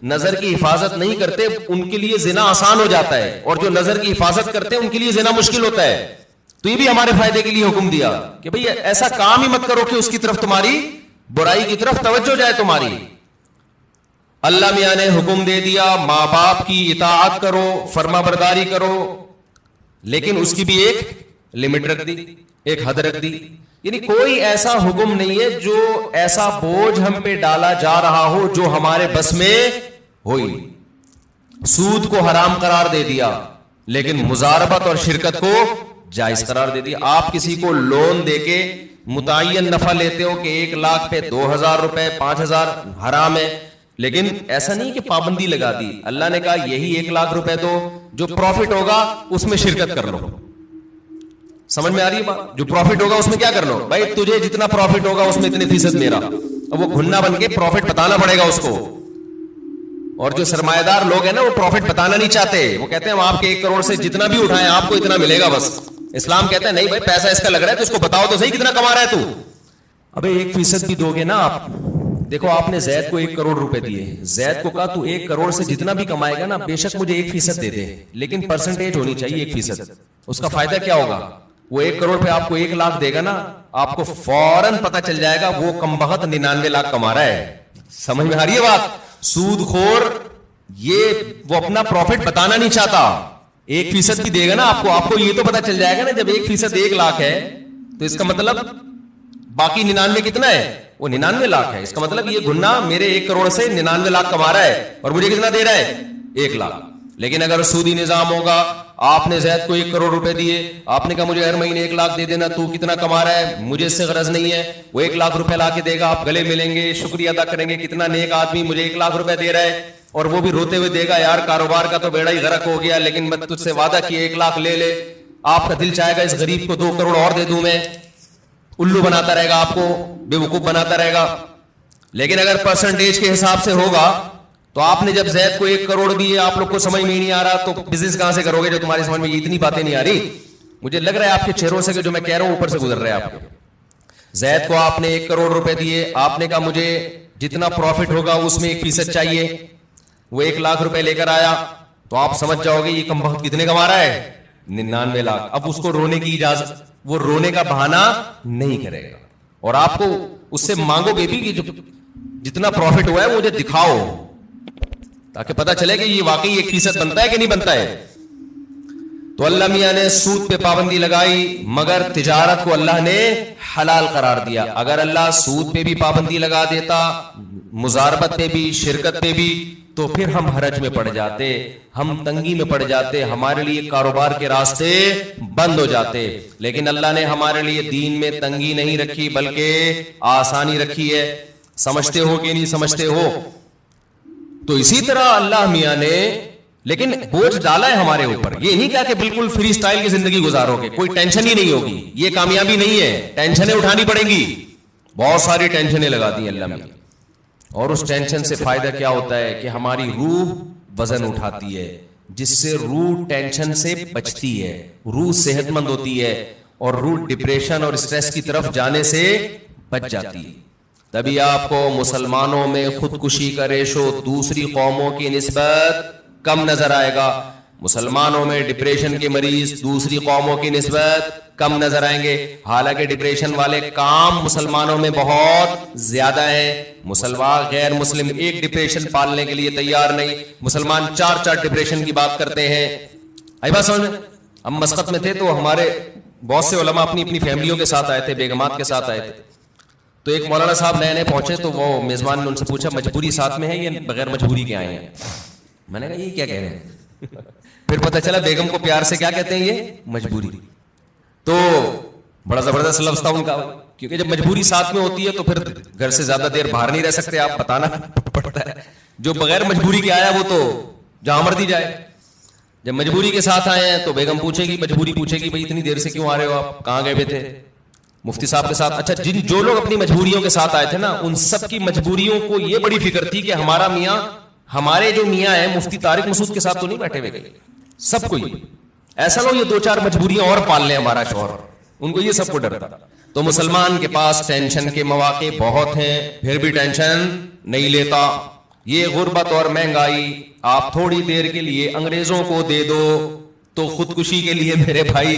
نظر کی حفاظت نہیں کرتے ان کے لیے زنا آسان ہو جاتا ہے, اور جو نظر کی حفاظت کرتے ہیں ان کے لیے زنا مشکل ہوتا ہے. تو یہ بھی ہمارے فائدے کے لیے حکم دیا کہ بھئی ایسا کام ہی مت کرو کہ اس کی طرف تمہاری برائی کی طرف توجہ جائے تمہاری. اللہ میاں نے حکم دے دیا ماں باپ کی اطاعت کرو, فرما برداری کرو, لیکن اس کی بھی ایک لمٹ رکھ دی, ایک حد رکھ دی. یعنی کوئی ایسا حکم نہیں ہے جو ایسا بوجھ ہم پہ ڈالا جا رہا ہو جو ہمارے بس میں ہوئی. سود کو حرام قرار دے دیا, لیکن مزاربت اور شرکت کو جائز قرار دے دیا. آپ کسی کو لون دے کے متعین نفع لیتے ہو کہ 1 لاکھ پہ 2000 روپے 5000 حرام ہے, لیکن ایسا نہیں کہ پابندی لگا دی. اللہ نے کہا یہی 1 لاکھ روپے دو, جو پروفٹ ہوگا اس میں شرکت کر لو. سمجھ میں آ رہی ہے بات؟ جو پروفٹ ہوگا اس میں کیا کر لو بھائی, تجھے جتنا پروفٹ ہوگا اس میں اتنے فیصد میرا. اب وہ گھننا بن کے پروفٹ بتانا پڑے گا اس کو. اور جو سرمایہ دار لوگ ہیں نا وہ پروفٹ بتانا نہیں چاہتے, وہ کہتے ہیں ہم آپ کے 1 کروڑ سے جتنا بھی اٹھائیں آپ کو اتنا ملے گا بس. اسلام کہتا ہے نہیں بھائی پیسہ اس کا لگ رہا ہے تو اس کو بتاؤ تو صحیح کتنا کما رہا ہے تو. ابے 1% بھی دو گے نا آپ. دیکھو آپ نے زید کو 1 کروڑ روپے دیے, زید کو کہا تو 1 کروڑ سے جتنا بھی کمائے گا نا بے شک مجھے 1% دے دے, لیکن پرسنٹیج ہونی چاہیے 1%. اس کا فائدہ کیا ہوگا؟ وہ 1 کروڑ پہ آپ کو 1 لاکھ دے گا نا, آپ کو فوراً پتہ چل جائے گا وہ کم بخت 99 لاکھ کما رہا ہے. سمجھ میں آ رہی ہے بات؟ سود خور یہ وہ اپنا پروفٹ بتانا نہیں چاہتا. 1% بھی دے گا نا آپ کو یہ تو پتا چل جائے گا نا جب 1% 1 لاکھ ہے تو اس کا مطلب باقی 99 کتنا ہے؟ وہ 99 لاکھ ہے. اس کا مطلب یہ گنا میرے 1 کروڑ سے 99 لاکھ کما رہا ہے اور مجھے کتنا دے رہا ہے؟ 1 لاکھ. لیکن اگر سودی نظام ہوگا, آپ نے زید کو 1 کروڑ روپے دیے, آپ نے کہا مجھے ہر مہینے 1 لاکھ دے دینا, تو کتنا کما رہا ہے, مجھے اس سے غرض نہیں ہے, وہ 1 لاکھ روپے لا کے دے گا, آپ گلے ملیں گے, شکریہ ادا کریں گے, کتنا نیک آدمی مجھے 1 لاکھ روپے دے رہا ہے, اور وہ بھی روتے ہوئے دے گا, یار کاروبار کا تو بیڑا ہی غرق ہو گیا, لیکن میں تجھ سے وعدہ کیا 1 لاکھ لے لے. آپ کا دل چاہے گا اس غریب کو 2 کروڑ اور دے دوں میں, الو بناتا رہے گا, آپ کو بے وقوف بناتا رہے گا. لیکن اگر پرسنٹیج کے حساب سے ہوگا تو آپ نے جب زید کو 1 کروڑ دیے, آپ لوگ کو سمجھ میں نہیں آ رہا, تو بزنس کہاں سے کرو گے جو تمہاری سمجھ میں اتنی باتیں نہیں آ رہی. مجھے لگ رہا ہے آپ کے چہروں سے کہ جو میں کہہ رہا ہوں اوپر سے گزر رہا ہے آپ کو. زید کو آپ نے 1 کروڑ روپے دیے, آپ نے کہا مجھے جتنا پروفٹ ہوگا اس میں 1% چاہیے, وہ 1 لاکھ روپے لے کر آیا, تو آپ سمجھ جاؤ گے یہ کم بخت کتنے کما رہا ہے؟ 99 لاکھ. اب اس کو رونے کی اجازت, وہ رونے کا بہانہ نہیں کرے گا, اور آپ کو اس سے مانگو گے بھی کہ جتنا پروفٹ ہوا ہے مجھے دکھاؤ, تاکہ پتا چلے کہ یہ واقعی 1% بنتا ہے کہ نہیں بنتا ہے. تو اللہ میاں نے سود پہ پابندی لگائی, مگر تجارت کو اللہ نے حلال قرار دیا. اگر اللہ سود پہ بھی پابندی لگا دیتا, مزاربت پہ بھی, شرکت پہ بھی, تو پھر ہم حرج میں پڑ جاتے, ہم تنگی میں پڑ جاتے, ہمارے لیے کاروبار کے راستے بند ہو جاتے. لیکن اللہ نے ہمارے لیے دین میں تنگی نہیں رکھی بلکہ آسانی رکھی ہے. سمجھتے ہو کہ نہیں سمجھتے ہو؟ تو اسی طرح اللہ میاں نے لیکن بوجھ ڈالا ہے ہمارے اوپر. یہ نہیں کہا کہ بالکل فری سٹائل کی زندگی گزارو گے, کوئی ٹینشن ہی نہیں ہوگی, یہ کامیابی نہیں ہے. ٹینشنیں اٹھانی پڑیں گی, بہت ساری ٹینشنیں لگا دی اللہ میاں. اور اس ٹینشن سے فائدہ کیا ہوتا ہے کہ ہماری روح وزن اٹھاتی ہے, جس سے روح ٹینشن سے بچتی ہے, روح صحت مند ہوتی ہے, اور روح ڈپریشن اور اسٹریس کی طرف جانے سے بچ جاتی ہے. تبھی آپ کو مسلمانوں میں خودکشی کا ریشو دوسری قوموں کی نسبت کم نظر آئے گا. مسلمانوں میں ڈپریشن کے مریض دوسری قوموں کی نسبت کم نظر آئیں گے, حالانکہ ڈپریشن والے کام مسلمانوں میں بہت زیادہ ہیں. مسلمان غیر مسلم ایک ڈپریشن پالنے کے لیے تیار نہیں, مسلمان 4 ڈپریشن کی بات کرتے ہیں. آئی بات سمجھ میں؟ ہم مسقط میں تھے تو ہمارے بہت سے علماء اپنی اپنی فیملیوں کے ساتھ آئے تھے, بیگمات کے ساتھ آئے تھے. تو ایک مولانا صاحب نئے نئے پہنچے, تو وہ میزبان نے ان سے پوچھا مجبوری ساتھ میں ہے یا بغیر مجبوری کے آئے ہیں؟ میں نے کہا یہ کیا کہہ رہے ہیں؟ پھر پتہ چلا بیگم کو پیار سے کیا کہتے ہیں, یہ مجبوری. تو بڑا زبردست لفظ تھا ان کا, کیونکہ جب مجبوری ساتھ میں ہوتی ہے تو پھر گھر سے زیادہ دیر باہر نہیں رہ سکتے, آپ بتانا پڑتا ہے. جو بغیر مجبوری کے آیا وہ تو جہاں مرضی جائے. جب مجبوری کے ساتھ آئے ہیں تو بیگم پوچھے گی, مجبوری پوچھے گی, بھائی اتنی دیر سے کیوں آ رہے ہو, آپ کہاں گئے ہوئے تھے؟ مفتی صاحب کے ساتھ. اچھا, جو لوگ اپنی مجبوریوں کے ساتھ آئے تھے نا, ان سب کی مجبوریوں کو یہ بڑی فکر تھی کہ ہمارا میاں, ہمارے جو میاں ہیں مفتی طارق مسعود کے ساتھ تو نہیں بیٹھے ہوئے, سب کو ایسا نہ ہو یہ 2-4 مجبوریاں اور پال لیں ہمارا شوہر, ان کو یہ سب کو ڈر تھا. تو مسلمان کے پاس ٹینشن کے مواقع بہت ہیں, پھر بھی ٹینشن نہیں لیتا. یہ غربت اور مہنگائی آپ تھوڑی دیر کے لیے انگریزوں کو دے دو تو خودکشی کے لیے میرے بھائی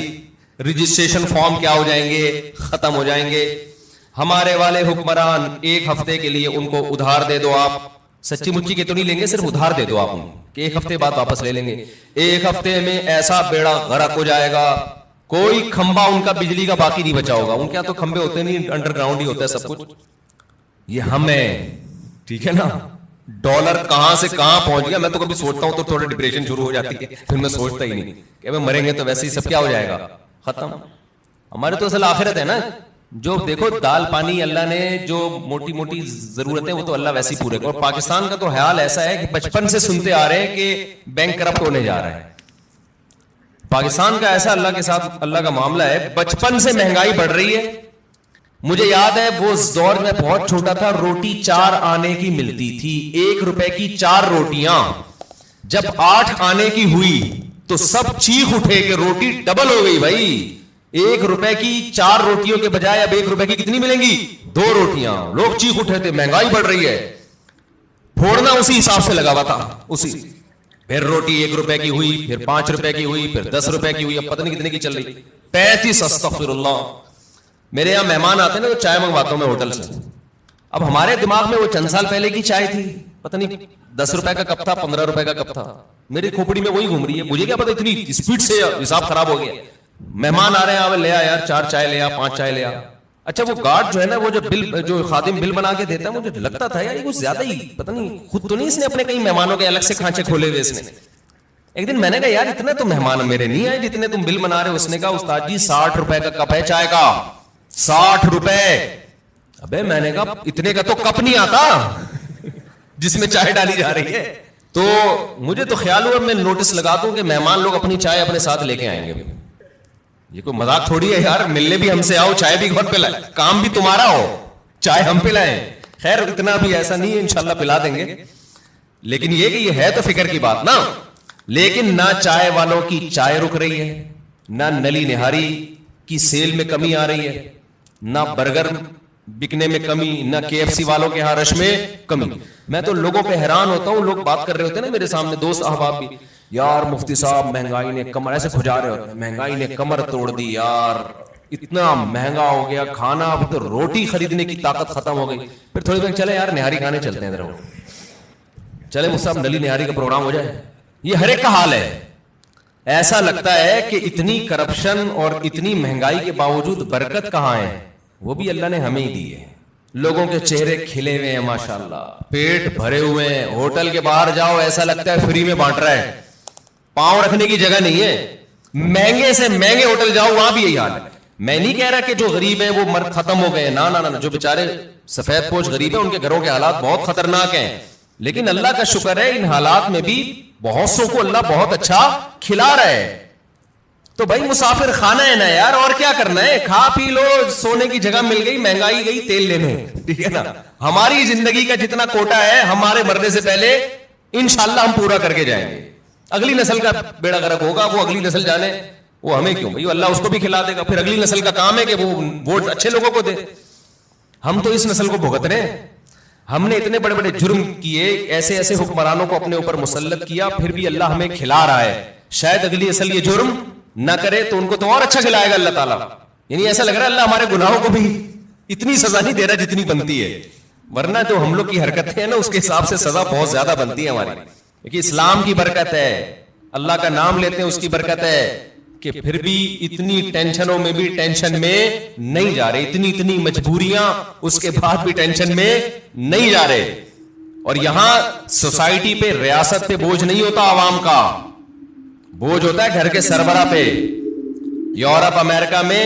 رجسٹریشن فارم کیا ہو جائیں گے, ختم ہو جائیں گے. ہمارے والے حکمران 1 ہفتے کے لیے ان کو ادھار دے دو, آپ سچی مچی کے تو نہیں لیں گے, صرف ادھار دے دو آپ ان کہ 1 ہفتے بعد واپس لے لیں گے. 1 ہفتے میں ایسا بیڑا غرق ہو جائے گا, کوئی کھمبا ان کا بجلی کا باقی نہیں بچا ہوگا. ان کے تو کھمبے ہوتے نہیں, انڈر گراؤنڈ ہی ہوتا ہے سب کچھ. یہ ہم ہیں, ٹھیک ہے نا. ڈالر کہاں سے کہاں پہنچ گیا, میں تو کبھی سوچتا ہوں تو تھوڑا ڈپریشن شروع ہو جاتی ہے, پھر میں سوچتا ہی نہیں کہ مریں گے تو ویسے ہی سب کیا ہو جائے گا, ختم. ہمارے تو اصل آخرت ہے نا. جو دیکھو دال پانی اللہ نے جو موٹی موٹی ضرورتیں وہ تو اللہ ویسے ہی پورے کرے. اور پاکستان کا تو حال ایسا ہے کہ بچپن سے سنتے آ رہے ہیں کہ بینک کرپٹ ہونے جا رہا ہے. پاکستان کا ایسا اللہ کے ساتھ اللہ کا معاملہ ہے, بچپن سے مہنگائی بڑھ رہی ہے. مجھے یاد ہے وہ دور میں بہت چھوٹا تھا, روٹی 4 آنے کی ملتی تھی, 1 روپے کی 4 روٹیاں. جب 8 آنے کی ہوئی تو سب چیخ اٹھے کہ روٹی ڈبل ہو گئی بھائی. 1 روپے کی 4 روٹیوں کے بجائے اب 1 روپے کی کتنی ملیں گی؟ 2 روٹیاں. لوگ چیخ اٹھے تھے مہنگائی بڑھ رہی ہے. پھوڑنا اسی حساب سے لگا ہوا تھا, اسی. پھر روٹی 1 روپے کی ہوئی, پھر 5 روپے کی ہوئی, پھر 10 روپے کی ہوئی, اب پتہ نہیں کتنے کی چل رہی. 35. استغفر اللہ. میرے یہاں مہمان آتے ہیں نا تو چائے منگواتا ہوں میں ہوٹل سے. اب ہمارے دماغ میں وہ چند سال پہلے کی چائے تھی, پتہ نہیں 10 روپے کا کپ تھا 15 روپے کا کپ تھا, میری کھوپڑی میں وہی گھوم رہی ہے, مجھے کیا پتا اتنی اسپیڈ سے حساب خراب ہو گیا. مہمان آ رہے ہیں, لے آ یار 4 چائے لے آ 5 چائے لے آ. اچھا وہ گارڈ جو ہے نا, وہ جو خادم بل بنا کے دیتا ہے, مجھے لگتا تھا یار یہ کچھ زیادہ ہی, پتہ نہیں خود تو نہیں اس نے اپنے کئی مہمانوں کے الگ سے کھانچے کھولے ہوئے اس نے. ایک دن میں نے کہا یار اتنے تو مہمان میرے نہیں آئے جتنے تم بل بنا رہے ہو. اس نے کہا استاد جی 60 روپے کا کپ ہے چائے کا, 60 روپے. ابے میں نے کہا اتنے کا تو کپ نہیں آتا جس میں چائے ڈالی جا رہی ہے. تو مجھے تو خیال ہوا میں نوٹس لگا دوں کہ مہمان لوگ اپنی چائے اپنے ساتھ لے کے آئیں گے. یہ کوئی مذاق تھوڑی ہے یار, ملنے بھی ہم سے آؤ, چائے بھی گھر پلائے, کام بھی تمہارا ہو, چائے ہم پلائیں. خیر اتنا بھی ایسا نہیں ہے, انشاءاللہ پلا دیں گے. لیکن یہ کہ یہ ہے تو فکر کی بات نا. لیکن نہ چائے والوں کی چائے رک رہی ہے, نہ نلی نہاری کی سیل میں کمی آ رہی ہے, نہ برگر بکنے میں کمی, نہ KFC والوں کے ہاں رش میں کمی. میں تو لوگوں پہ حیران ہوتا ہوں, لوگ بات کر رہے ہوتے ہیں نا میرے سامنے, دوست احباب بھی, یار مفتی صاحب مہنگائی نے کمر, ایسے کھجا رہے ہوتے ہیں, مہنگائی نے کمر توڑ دی یار, اتنا مہنگا ہو گیا کھانا, اب تو روٹی خریدنے کی طاقت ختم ہو گئی. پھر تھوڑی دیر چلے یار نہاری کھانے چلتے ہیں, ادھر چلے مفتی صاحب نلی نہاری کا پروگرام ہو جائے. یہ ہر ایک کا حال ہے. ایسا لگتا ہے کہ اتنی کرپشن اور اتنی مہنگائی کے باوجود برکت کہاں ہے, وہ بھی اللہ نے ہمیں ہی دی ہے. لوگوں کے چہرے کھلے ہوئے ہیں ماشاءاللہ, پیٹ بھرے ہوئے ہیں. ہوٹل کے باہر جاؤ ایسا لگتا ہے فری میں بانٹ رہا ہے, پاؤں رکھنے کی جگہ نہیں ہے. مہنگے سے مہنگے ہوٹل جاؤ وہاں بھی یہی حال ہے. میں نہیں کہہ رہا کہ جو غریب ہیں وہ مرد ختم ہو گئے, نہ, جو بیچارے سفید پوش غریب ہیں ان کے گھروں کے حالات بہت خطرناک ہیں. لیکن اللہ کا شکر ہے ان حالات میں بھی بہت سو کو اللہ بہت اچھا کھلا رہا ہے. تو بھائی مسافر خانہ ہے نا یار, اور کیا کرنا ہے, کھا پی لو, سونے کی جگہ مل گئی, مہنگائی گئی تیل لینے, ٹھیک ہے نا. ہماری زندگی کا جتنا کوٹا ہے ہمارے مرنے سے پہلے انشاءاللہ ہم پورا کر کے جائیں گے. اگلی نسل کا بیڑا غرق ہوگا, وہ اگلی نسل جانے, وہ ہمیں کیوں بھائی, اللہ اس کو بھی کھلا دے گا. پھر اگلی نسل کا کام ہے کہ وہ ووٹ اچھے لوگوں کو دے. ہم تو اس نسل کو بھگت رہے ہیں. ہم نے اتنے بڑے بڑے جرم کیے, ایسے ایسے حکمرانوں کو اپنے اوپر مسلط کیا, پھر بھی اللہ ہمیں کھلا رہا ہے. شاید اگلی نسل یہ جرم نہ کرے تو ان کو تو اور اچھا کھلائے گا اللہ تعالیٰ. یعنی ایسا لگ رہا ہے اللہ ہمارے گناہوں کو بھی اتنی سزا نہیں دے رہا جتنی بنتی ہے, ورنہ جو ہم لوگ کی حرکتیں ہیں نا اس کے حساب سے سزا بہت زیادہ بنتی ہے ہماری. کیونکہ اسلام کی برکت ہے, اللہ کا نام لیتے ہیں اس کی برکت ہے کہ پھر بھی اتنی ٹینشنوں میں بھی ٹینشن میں نہیں جا رہے, اتنی مجبوریاں اس کے بعد بھی ٹینشن میں نہیں جا رہے. اور یہاں سوسائٹی پہ, ریاست پہ بوجھ نہیں ہوتا, عوام کا بوجھ ہوتا ہے گھر کے سربراہ پہ. یورپ امریکہ میں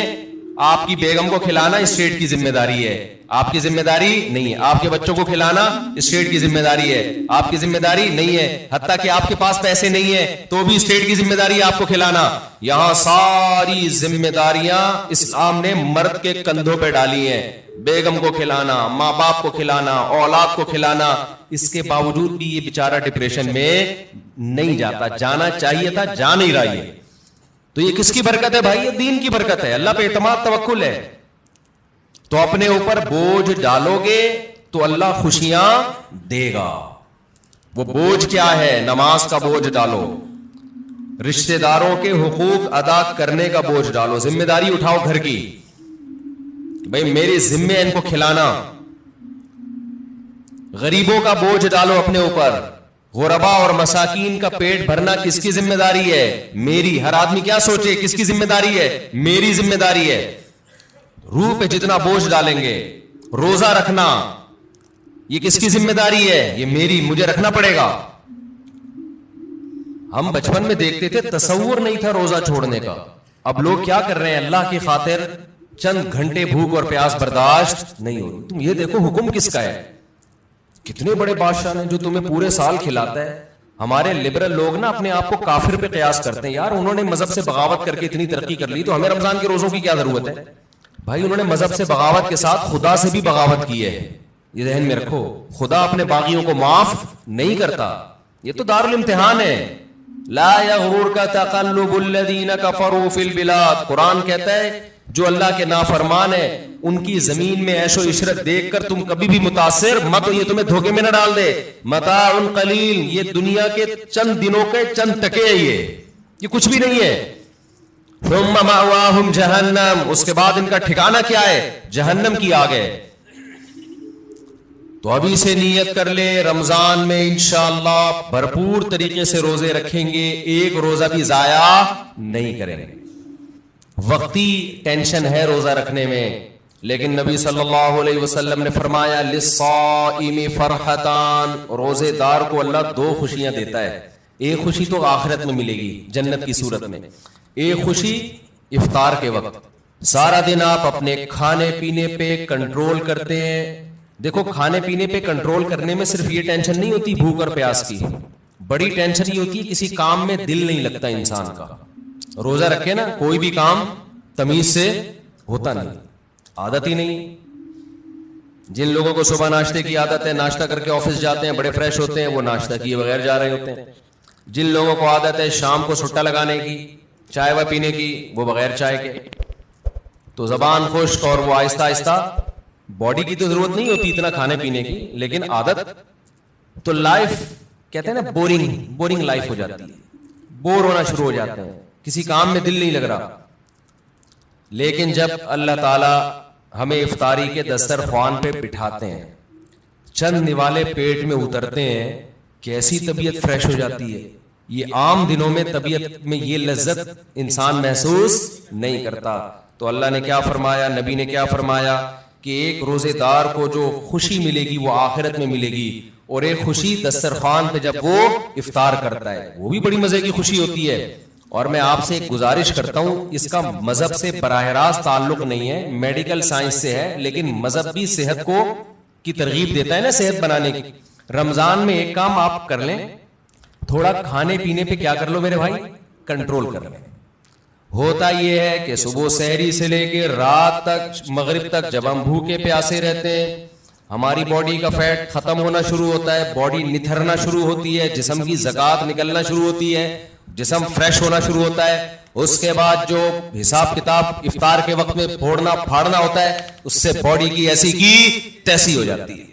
آپ کی بیگم کو کھلانا اسٹیٹ کی ذمہ داری ہے, آپ کی ذمہ داری نہیں ہے. آپ کے بچوں کو کھلانا اسٹیٹ کی ذمہ داری ہے, آپ کی ذمہ داری نہیں ہے. حتیٰ کہ آپ کے پاس پیسے نہیں ہیں تو بھی اسٹیٹ کی ذمہ داری ہے آپ کو کھلانا. یہاں ساری ذمہ داریاں اسلام نے مرد کے کندھوں پہ ڈالی ہیں. بیگم کو کھلانا, ماں باپ کو کھلانا, اولاد کو کھلانا. اس کے باوجود بھی یہ بیچارہ ڈپریشن میں نہیں جاتا, جانا چاہیے تھا, جا نہیں رہا. یہ تو یہ کس کی برکت ہے بھائی, یہ دین کی برکت ہے. اللہ پہ اعتماد توکل ہے. تو اپنے اوپر بوجھ ڈالو گے تو اللہ خوشیاں دے گا. وہ بوجھ کیا ہے, نماز کا بوجھ ڈالو, رشتہ داروں کے حقوق ادا کرنے کا بوجھ ڈالو, ذمہ داری اٹھاؤ گھر کی, بھائی میری ذمہ ان کو کھلانا. غریبوں کا بوجھ ڈالو اپنے اوپر, غربا اور مساکین کا پیٹ بھرنا کس کی ذمہ داری ہے, میری. ہر آدمی کیا سوچے کس کی ذمہ داری ہے, میری ذمہ داری ہے. روح پہ جتنا بوجھ ڈالیں گے, روزہ رکھنا یہ کس کی ذمہ داری ہے, یہ میری, مجھے رکھنا پڑے گا. ہم بچپن میں دیکھتے تھے, تصور نہیں تھا روزہ چھوڑنے کا. اب لوگ کیا کر رہے ہیں, اللہ کی خاطر چند گھنٹے بھوک اور پیاس برداشت نہیں ہو رہی. تم یہ دیکھو حکم کس کا ہے, کتنے بڑے بادشاہ ہیں جو تمہیں پورے سال کھلاتا ہے. ہمارے لبرل لوگ نا اپنے آپ کو کافر پہ قیاس کرتے ہیں, یار انہوں نے مذہب سے بغاوت کر کے اتنی ترقی کر لی تو ہمیں رمضان کے روزوں کی کیا ضرورت ہے. بھائی انہوں نے مذہب سے بغاوت کے ساتھ خدا سے بھی بغاوت کی ہے, یہ ذہن میں رکھو. خدا اپنے باغیوں کو معاف نہیں کرتا, یہ تو دارالامتحان ہے. لا یغررک تقلب الذین کفروا فی البلاد. قرآن کہتا ہے جو اللہ کے نافرمان ہیں ان کی زمین میں عیش و عشرت دیکھ کر تم کبھی بھی متاثر مت, یہ تمہیں دھوکے میں نہ ڈال دے. متاع قلیل, یہ دنیا کے چند دنوں کے چند ٹکے ہیں, یہ کچھ بھی نہیں ہے. ثم مأواہم جہنم, اس کے بعد ان کا ٹھکانہ کیا ہے, جہنم کی آگ ہے. تو ابھی سے نیت کر لے رمضان میں انشاءاللہ بھرپور طریقے سے روزے رکھیں گے, ایک روزہ بھی ضائع نہیں کریں گے. وقتی ٹینشن ہے روزہ رکھنے میں, لیکن نبی صلی اللہ علیہ وسلم نے فرمایا للصائم فرحتان, روزے دار کو اللہ دو خوشیاں دیتا ہے. ایک خوشی تو آخرت میں ملے گی جنت کی صورت میں, ایک خوشی افطار کے وقت. سارا دن آپ اپنے کھانے پینے پہ کنٹرول کرتے ہیں. دیکھو کھانے پینے پہ کنٹرول کرنے میں صرف یہ ٹینشن نہیں ہوتی بھوک اور پیاس کی, بڑی ٹینشن یہ ہوتی ہے کسی کام میں دل نہیں لگتا انسان کا. روزہ رکھے نا کوئی بھی کام تمیز سے ہوتا نہیں, عادت ہی نہیں. جن لوگوں کو صبح ناشتے کی عادت ہے, ناشتہ کر کے آفس جاتے ہیں, بڑے فریش ہوتے ہیں, وہ ناشتہ کیے بغیر جا رہے ہوتے ہیں. جن لوگوں کو عادت ہے شام کو سٹا لگانے کی, چائے و پینے کی, وہ بغیر چائے کے. تو زبان خشک اور وہ آہستہ آہستہ, باڈی کی تو ضرورت نہیں ہوتی اتنا کھانے پینے کی, لیکن عادت تو لائف کہتے ہیں نا بورنگ لائف ہو جاتی ہے, بور ہونا شروع ہو جاتے ہیں, کسی کام میں دل نہیں لگ رہا. لیکن جب اللہ تعالی ہمیں افطاری کے دسترخوان پہ بٹھاتے ہیں, چند نوالے پیٹ میں اترتے ہیں, کیسی طبیعت فریش ہو جاتی ہے. یہ عام دنوں میں طبیعت میں یہ لذت انسان محسوس نہیں کرتا. تو اللہ نے کیا فرمایا, نبی نے کیا فرمایا کہ ایک روزے دار کو جو خوشی ملے گی وہ آخرت میں ملے گی, اور ایک خوشی دسترخوان پہ جب وہ افطار کرتا ہے وہ بھی بڑی مزے کی خوشی ہوتی ہے. اور میں آپ سے ایک گزارش کرتا ہوں, اس کا مذہب سے براہ راست تعلق نہیں ہے, میڈیکل سائنس سے ہے, لیکن مذہب بھی صحت کو کی ترغیب دیتا ہے نا صحت بنانے کی. رمضان میں ایک کام آپ کر لیں, تھوڑا کھانے پینے پہ کیا کر لو میرے بھائی, کنٹرول کر لیں. ہوتا یہ ہے کہ صبح سحری سے لے کے رات تک مغرب تک جب ہم بھوکے پیاسے رہتے ہیں, ہماری باڈی کا فیٹ ختم ہونا شروع ہوتا ہے, باڈی نتھرنا شروع ہوتی ہے, جسم کی زکات نکلنا شروع ہوتی ہے, جسم فریش ہونا شروع ہوتا ہے. اس کے بعد جو حساب کتاب افطار کے وقت میں پھوڑنا پھاڑنا ہوتا ہے, اس سے باڈی کی ایسی کی تیسی ہو جاتی ہے.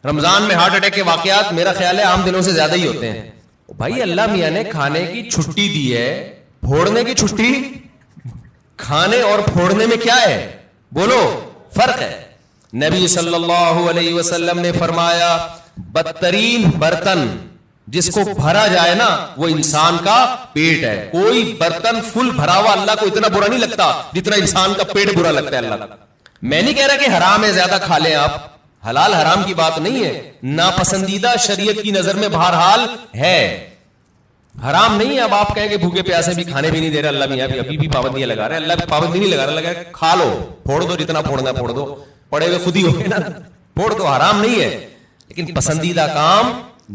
رمضان میں ہارٹ اٹیک کے واقعات میرا خیال ہے عام دنوں سے زیادہ ہی ہوتے ہیں. بھائی اللہ میاں نے کھانے کی چھٹی دی ہے, پھوڑنے کی چھٹی. کھانے اور پھوڑنے میں کیا ہے بولو, فرق ہے. نبی صلی اللہ علیہ وسلم نے فرمایا بدترین برتن جس کو بھرا جائے نا وہ انسان کا پیٹ ہے. کوئی برتن فل بھرا ہوا اللہ کو اتنا برا نہیں لگتا جتنا انسان کا پیٹ برا لگتا ہے اللہ کا. میں نہیں کہہ رہا کہ حرام ہے زیادہ کھا لیں آپ, حلال حرام کی بات نہیں ہے, ناپسندیدہ شریعت کی نظر میں بہرحال ہے, حرام نہیں ہے. اب آپ کہیں کہ بھوکے پیاسے بھی کھانے بھی نہیں دے رہے اللہ میاں, ابھی بھی پابندیاں لگا رہے ہیں. اللہ پابندی نہیں لگا رہا, لگا کھا لو, پھوڑ دو, جتنا پھوڑنا پھوڑ دو, پڑے ہوئے خود ہی ہو گئے نا, پھوڑ دو. حرام نہیں ہے لیکن پسندیدہ کام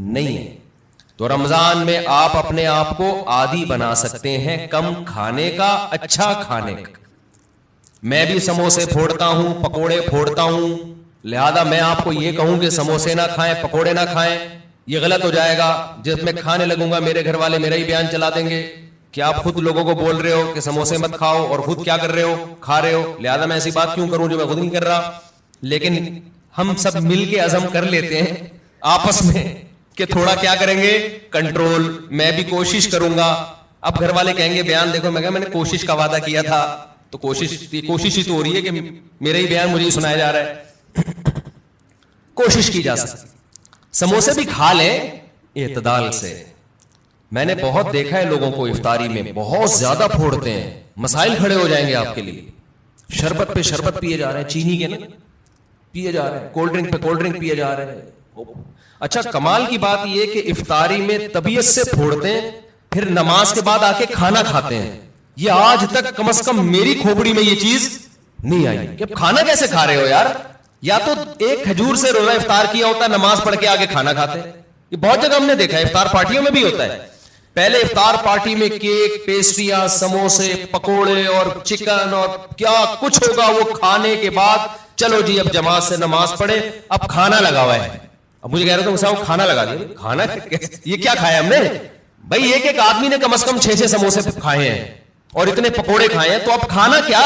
نہیں ہے. تو رمضان میں آپ اپنے آپ کو عادی بنا سکتے ہیں کم کھانے کا, اچھا کھانے کا. میں بھی سموسے پھوڑتا ہوں, پکوڑے پھوڑتا ہوں, لہذا میں آپ کو یہ کہوں کہ سموسے نہ کھائیں, پکوڑے نہ کھائیں, یہ غلط ہو جائے گا. جب میں کھانے لگوں گا میرے گھر والے میرا ہی بیان چلا دیں گے کہ آپ خود لوگوں کو بول رہے ہو کہ سموسے مت کھاؤ اور خود کیا کر رہے ہو, کھا رہے ہو. لہذا میں ایسی بات کیوں کروں جو میں خود نہیں کر رہا. لیکن ہم سب مل کے عزم کر لیتے ہیں آپس میں کہ تھوڑا کیا کریں گے, کنٹرول. میں بھی کوشش کروں گا. اب گھر والے کہیں گے بیان دیکھو, میں کہا میں نے کوشش کا وعدہ کیا تھا, تو کوشش ہی تو ہو رہی ہے کہ میرا ہی بیان مجھے ہی سنایا جا رہا ہے. کوشش کی جا سکتی. سموسے بھی کھا لیں اعتدال سے. میں نے بہت دیکھا ہے لوگوں کو افطاری میں بہت زیادہ پھوڑتے ہیں, مسائل کھڑے ہو جائیں گے آپ کے لیے. شربت پہ شربت پیے جا رہے ہیں, چینی کے نا پیے جا رہے ہیں, کولڈ ڈرنک پہ کولڈ ڈرنک پیے جا رہے ہیں. اچھا کمال کی بات یہ کہ افطاری میں طبیعت سے پھوڑتے ہیں, پھر نماز کے بعد آ کے کھانا کھاتے ہیں. یہ آج تک کم از کم میری کھوپڑی میں یہ چیز نہیں آئی کہ کھانا کیسے کھا رہے ہو یار. یا تو ایک کھجور سے روزہ افطار کیا ہوتا, نماز پڑھ کے آگے کھانا کھاتے. یہ بہت جگہ ہم نے دیکھا ہے, افطار پارٹیوں میں بھی ہوتا ہے. پہلے افطار پارٹی میں کیک, پیسٹریاں, سموسے, پکوڑے اور چکن اور کیا کچھ ہوگا, وہ کھانے کے بعد چلو جی اب جماعت سے نماز پڑھے, اب کھانا لگا ہوا ہے. اب مجھے کہہ رہے تھے کھانا لگا دیا. کھانا یہ کیا کھایا ہم نے بھائی, ایک آدمی نے کم از کم 6 سموسے کھائے ہیں اور اتنے پکوڑے کھائے ہیں, تو اب کھانا کیا.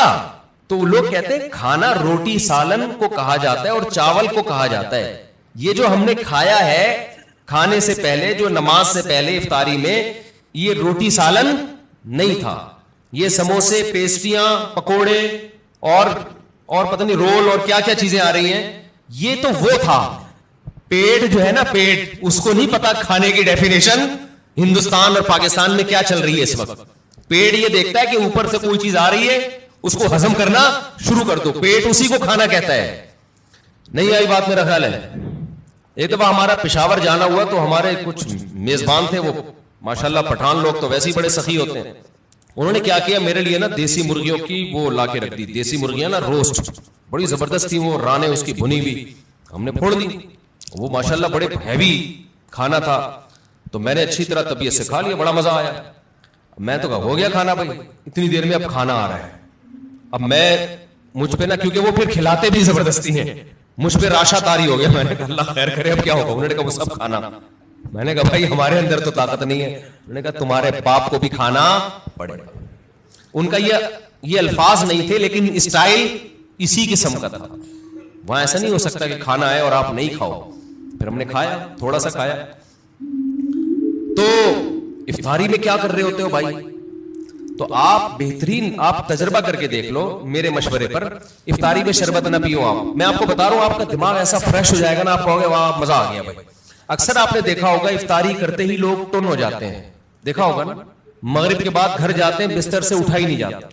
تو لوگ کہتے ہیں کھانا روٹی سالن کو کہا جاتا ہے اور چاول کو کہا جاتا ہے. یہ جو ہم نے کھایا ہے کھانے سے پہلے, جو نماز سے پہلے افطاری میں, یہ روٹی سالن نہیں تھا. یہ سموسے, پیسٹریاں, پکوڑے اور پتہ نہیں رول اور کیا کیا چیزیں آ رہی ہیں, یہ تو وہ تھا. پیٹ جو ہے نا, پیٹ, اس کو نہیں پتا کھانے کی ڈیفینیشن ہندوستان اور پاکستان میں کیا چل رہی ہے اس وقت. پیٹ یہ دیکھتا ہے کہ اوپر سے کوئی چیز آ رہی ہے, اس کو ہضم کرنا شروع کر دو, پیٹ اسی کو کھانا کہتا ہے. نہیں آئی بات میرا خیال ہے. ایک دفعہ ہمارا پشاور جانا ہوا تو ہمارے کچھ میزبان تھے, وہ ماشاءاللہ پٹھان لوگ تو ویسے ہی بڑے سخی ہوتے ہیں. انہوں نے کیا کیا, میرے لیے نا دیسی مرغیوں کی وہ لا کے رکھ دی, دیسی مرغیاں نا روسٹ, بڑی زبردست تھی وہ, رانے اس کی بھنی ہوئی, ہم نے پھوڑ دی. وہ ماشاءاللہ بڑے ہیوی کھانا تھا, تو میں نے اچھی طرح طبیعت سے کھا لیا, بڑا مزہ آیا. میں تو کہا ہو گیا کھانا بھائی, اتنی دیر میں اب کھانا آ رہا ہے. اب میں مجھ پہ نا, کیونکہ وہ پھر کھلاتے بھی زبردستی ہیں, مجھ پہ راشا تاری ہو گیا. میں نے کہا اللہ خیر کرے اب کیا ہوگا. انہوں نے کہا وہ سب کھانا. میں نے کہا بھائی ہمارے اندر تو طاقت نہیں ہے. انہوں نے کہا تمہارے باپ کو بھی کھانا پڑے گا. ان کا یہ الفاظ نہیں تھے, لیکن اسٹائل اسی قسم کا تھا. وہاں ایسا نہیں ہو سکتا کہ کھانا آئے اور آپ نہیں کھاؤ. پھر ہم نے کھایا, تھوڑا سا کھایا. تو افطاری میں کیا کر رہے ہوتے ہو بھائی, تو آپ بہترین آپ تجربہ کر کے دیکھ لو میرے مشورے پر. افطاری میں شربت نہ پیو آپ, میں آپ کو بتا رہا ہوں آپ کا دماغ ایسا فریش ہو جائے گا نا, آپ کہو گے واہ مزہ آ گیا بھائی. اکثر آپ نے دیکھا ہوگا افطاری کرتے ہی لوگ ٹن ہو جاتے ہیں, دیکھا ہوگا نا, مغرب کے بعد گھر جاتے ہیں بستر سے اٹھا ہی نہیں جاتا.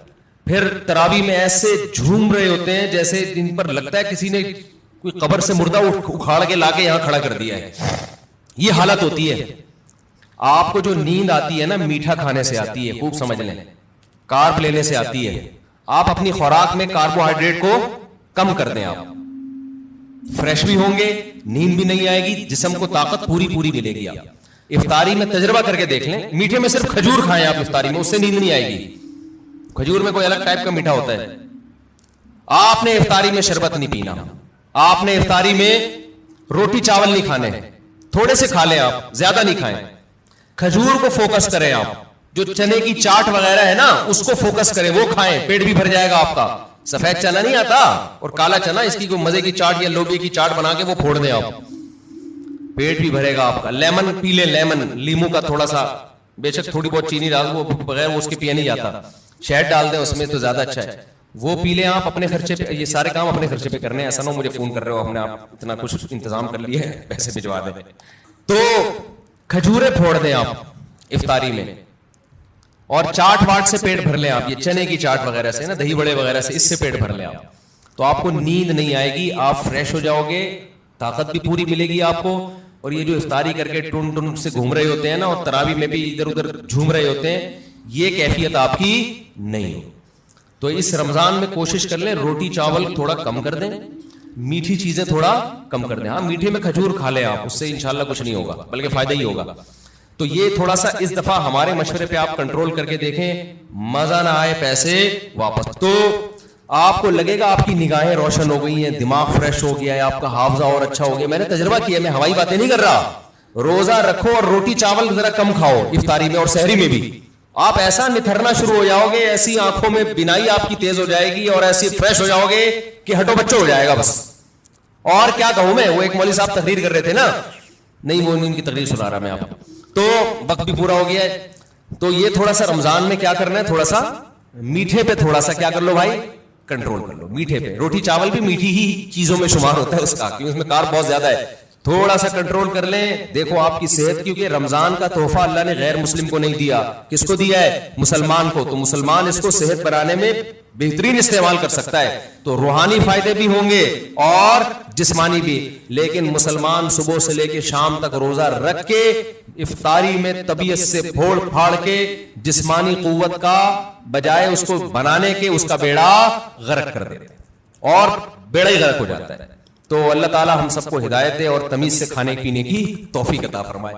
پھر تراویح میں ایسے جھوم رہے ہوتے ہیں جیسے جن پر لگتا ہے کسی نے کوئی قبر سے مردہ اکھاڑ کے لا کے یہاں کھڑا کر دیا ہے. یہ حالت ہوتی ہے. آپ کو جو نیند آتی ہے نا میٹھا کھانے سے آتی ہے, خوب سمجھ لیں, کارب لینے سے آتی ہے. آپ اپنی خوراک میں کاربوہائیڈریٹ کو کم کر دیں, آپ فریش بھی ہوں گے, نیند بھی نہیں آئے گی, جسم کو طاقت پوری ملے گی. آپ افطاری میں تجربہ کر کے دیکھ لیں, میٹھے میں صرف کھجور کھائیں آپ افطاری میں, اس سے نیند نہیں آئے گی. کھجور میں کوئی الگ ٹائپ کا میٹھا ہوتا ہے. آپ نے افطاری میں شربت نہیں پینا, آپ نے افطاری میں روٹی چاول نہیں کھانے, تھوڑے سے کھا لیں آپ, زیادہ نہیں کھائیں. کھجور کو فوکس کریں آپ, جو چنے کی چاٹ وغیرہ ہے نا اس کو فوکس کریں, وہ کھائیں, پیٹ بھی بھر جائے گا آپ کا. سفید چنا نہیں آتا اور کالا چنا, اس کی کوئی مزے کی چاٹ یا لوبیا کی چاٹ بنا کے وہ پھوڑ دیں آپ, پیٹ بھی بھرے گا آپ کا. لیمن پی لیں, لیمن, لیمو کا تھوڑا سا, بے شک تھوڑی بہت چینی ڈال, وہ بغیر وہ اس کے پیا نہیں جاتا, شہد ڈال دیں اس میں تو زیادہ اچھا ہے, وہ پی لیں آپ اپنے خرچے پہ. یہ سارے کام اپنے خرچے پہ کرنے ہیں, ایسا نہ مجھے فون کر رہے ہو ہم نے آپ اتنا کچھ انتظام کر لیا ہے پیسے بھجوا دیں. تو کھجورے پھوڑ دیں آپ افطاری میں, اور چاٹ واٹ سے پیٹ بھر لیں آپ, یہ چنے کی چاٹ وغیرہ سے نا, دہی بڑے وغیرہ سے, اس سے پیٹ بھر لیں آپ. تو آپ کو نیند نہیں آئے گی, آپ فریش ہو جاؤ گے, طاقت بھی پوری ملے گی آپ کو. اور یہ جو افطاری کر کے ٹن سے گھوم رہے ہوتے ہیں نا, اور تراویح میں بھی ادھر ادھر جھوم رہے ہوتے ہیں, یہ کیفیت آپ کی نہیں. تو اس رمضان میں کوشش کر لیں روٹی چاول تھوڑا کم کر دیں, میٹھی چیزیں تھوڑا کم کر دیں. ہاں میٹھے میں کھجور کھا لیں آپ, اس سے انشاءاللہ کچھ نہیں ہوگا بلکہ فائدہ ہی ہوگا. تو یہ تھوڑا سا اس دفعہ ہمارے مشورے پہ آپ کنٹرول کر کے دیکھیں, مزہ نہ آئے پیسے واپس. تو آپ کو لگے گا آپ کی نگاہیں روشن ہو گئی ہیں, دماغ فریش ہو گیا ہے, آپ کا حافظہ اور اچھا ہو گیا. میں نے تجربہ کیا, میں ہوائی باتیں نہیں کر رہا. روزہ رکھو اور روٹی چاول ذرا کم کھاؤ افطاری میں اور سحری میں بھی, آپ ایسا نتھرنا شروع ہو جاؤ گے, ایسی آنکھوں میں بینائی آپ کی تیز ہو جائے گی, اور ایسی فریش ہو جاؤ گے کہ ہٹو بچوں ہو جائے گا بس. اور کیا کہوں میں, وہ ایک مولوی صاحب تقریر کر رہے تھے نا, نہیں وہ ان کی تقریر سنا رہا میں آپ کو, تو وقت بھی پورا ہو گیا ہے. تو یہ تھوڑا سا رمضان میں کیا کرنا ہے, تھوڑا سا میٹھے پہ تھوڑا سا کیا کر لو بھائی, کنٹرول کر لو. میٹھے پہ, روٹی چاول بھی میٹھی ہی چیزوں میں شمار ہوتا ہے اس کا, کیونکہ اس میں کارب بہت زیادہ ہے. تھوڑا سا کنٹرول کر لیں, دیکھو آپ کی صحت, کیونکہ رمضان کا تحفہ اللہ نے غیر مسلم کو نہیں دیا, کس کو دیا ہے, مسلمان کو. تو مسلمان اس کو صحت بنانے میں بہترین استعمال کر سکتا ہے, تو روحانی فائدے بھی ہوں گے اور جسمانی بھی. لیکن مسلمان صبح سے لے کے شام تک روزہ رکھ کے افطاری میں طبیعت سے پھوڑ پھاڑ کے جسمانی قوت کا بجائے اس کو بنانے کے اس کا بیڑا غرق کر دیتے ہیں, اور بیڑا ہی غرق ہو جاتا ہے. تو اللہ تعالی ہم سب کو ہدایت دے اور تمیز سے کھانے پینے کی توفیق عطا فرمائے.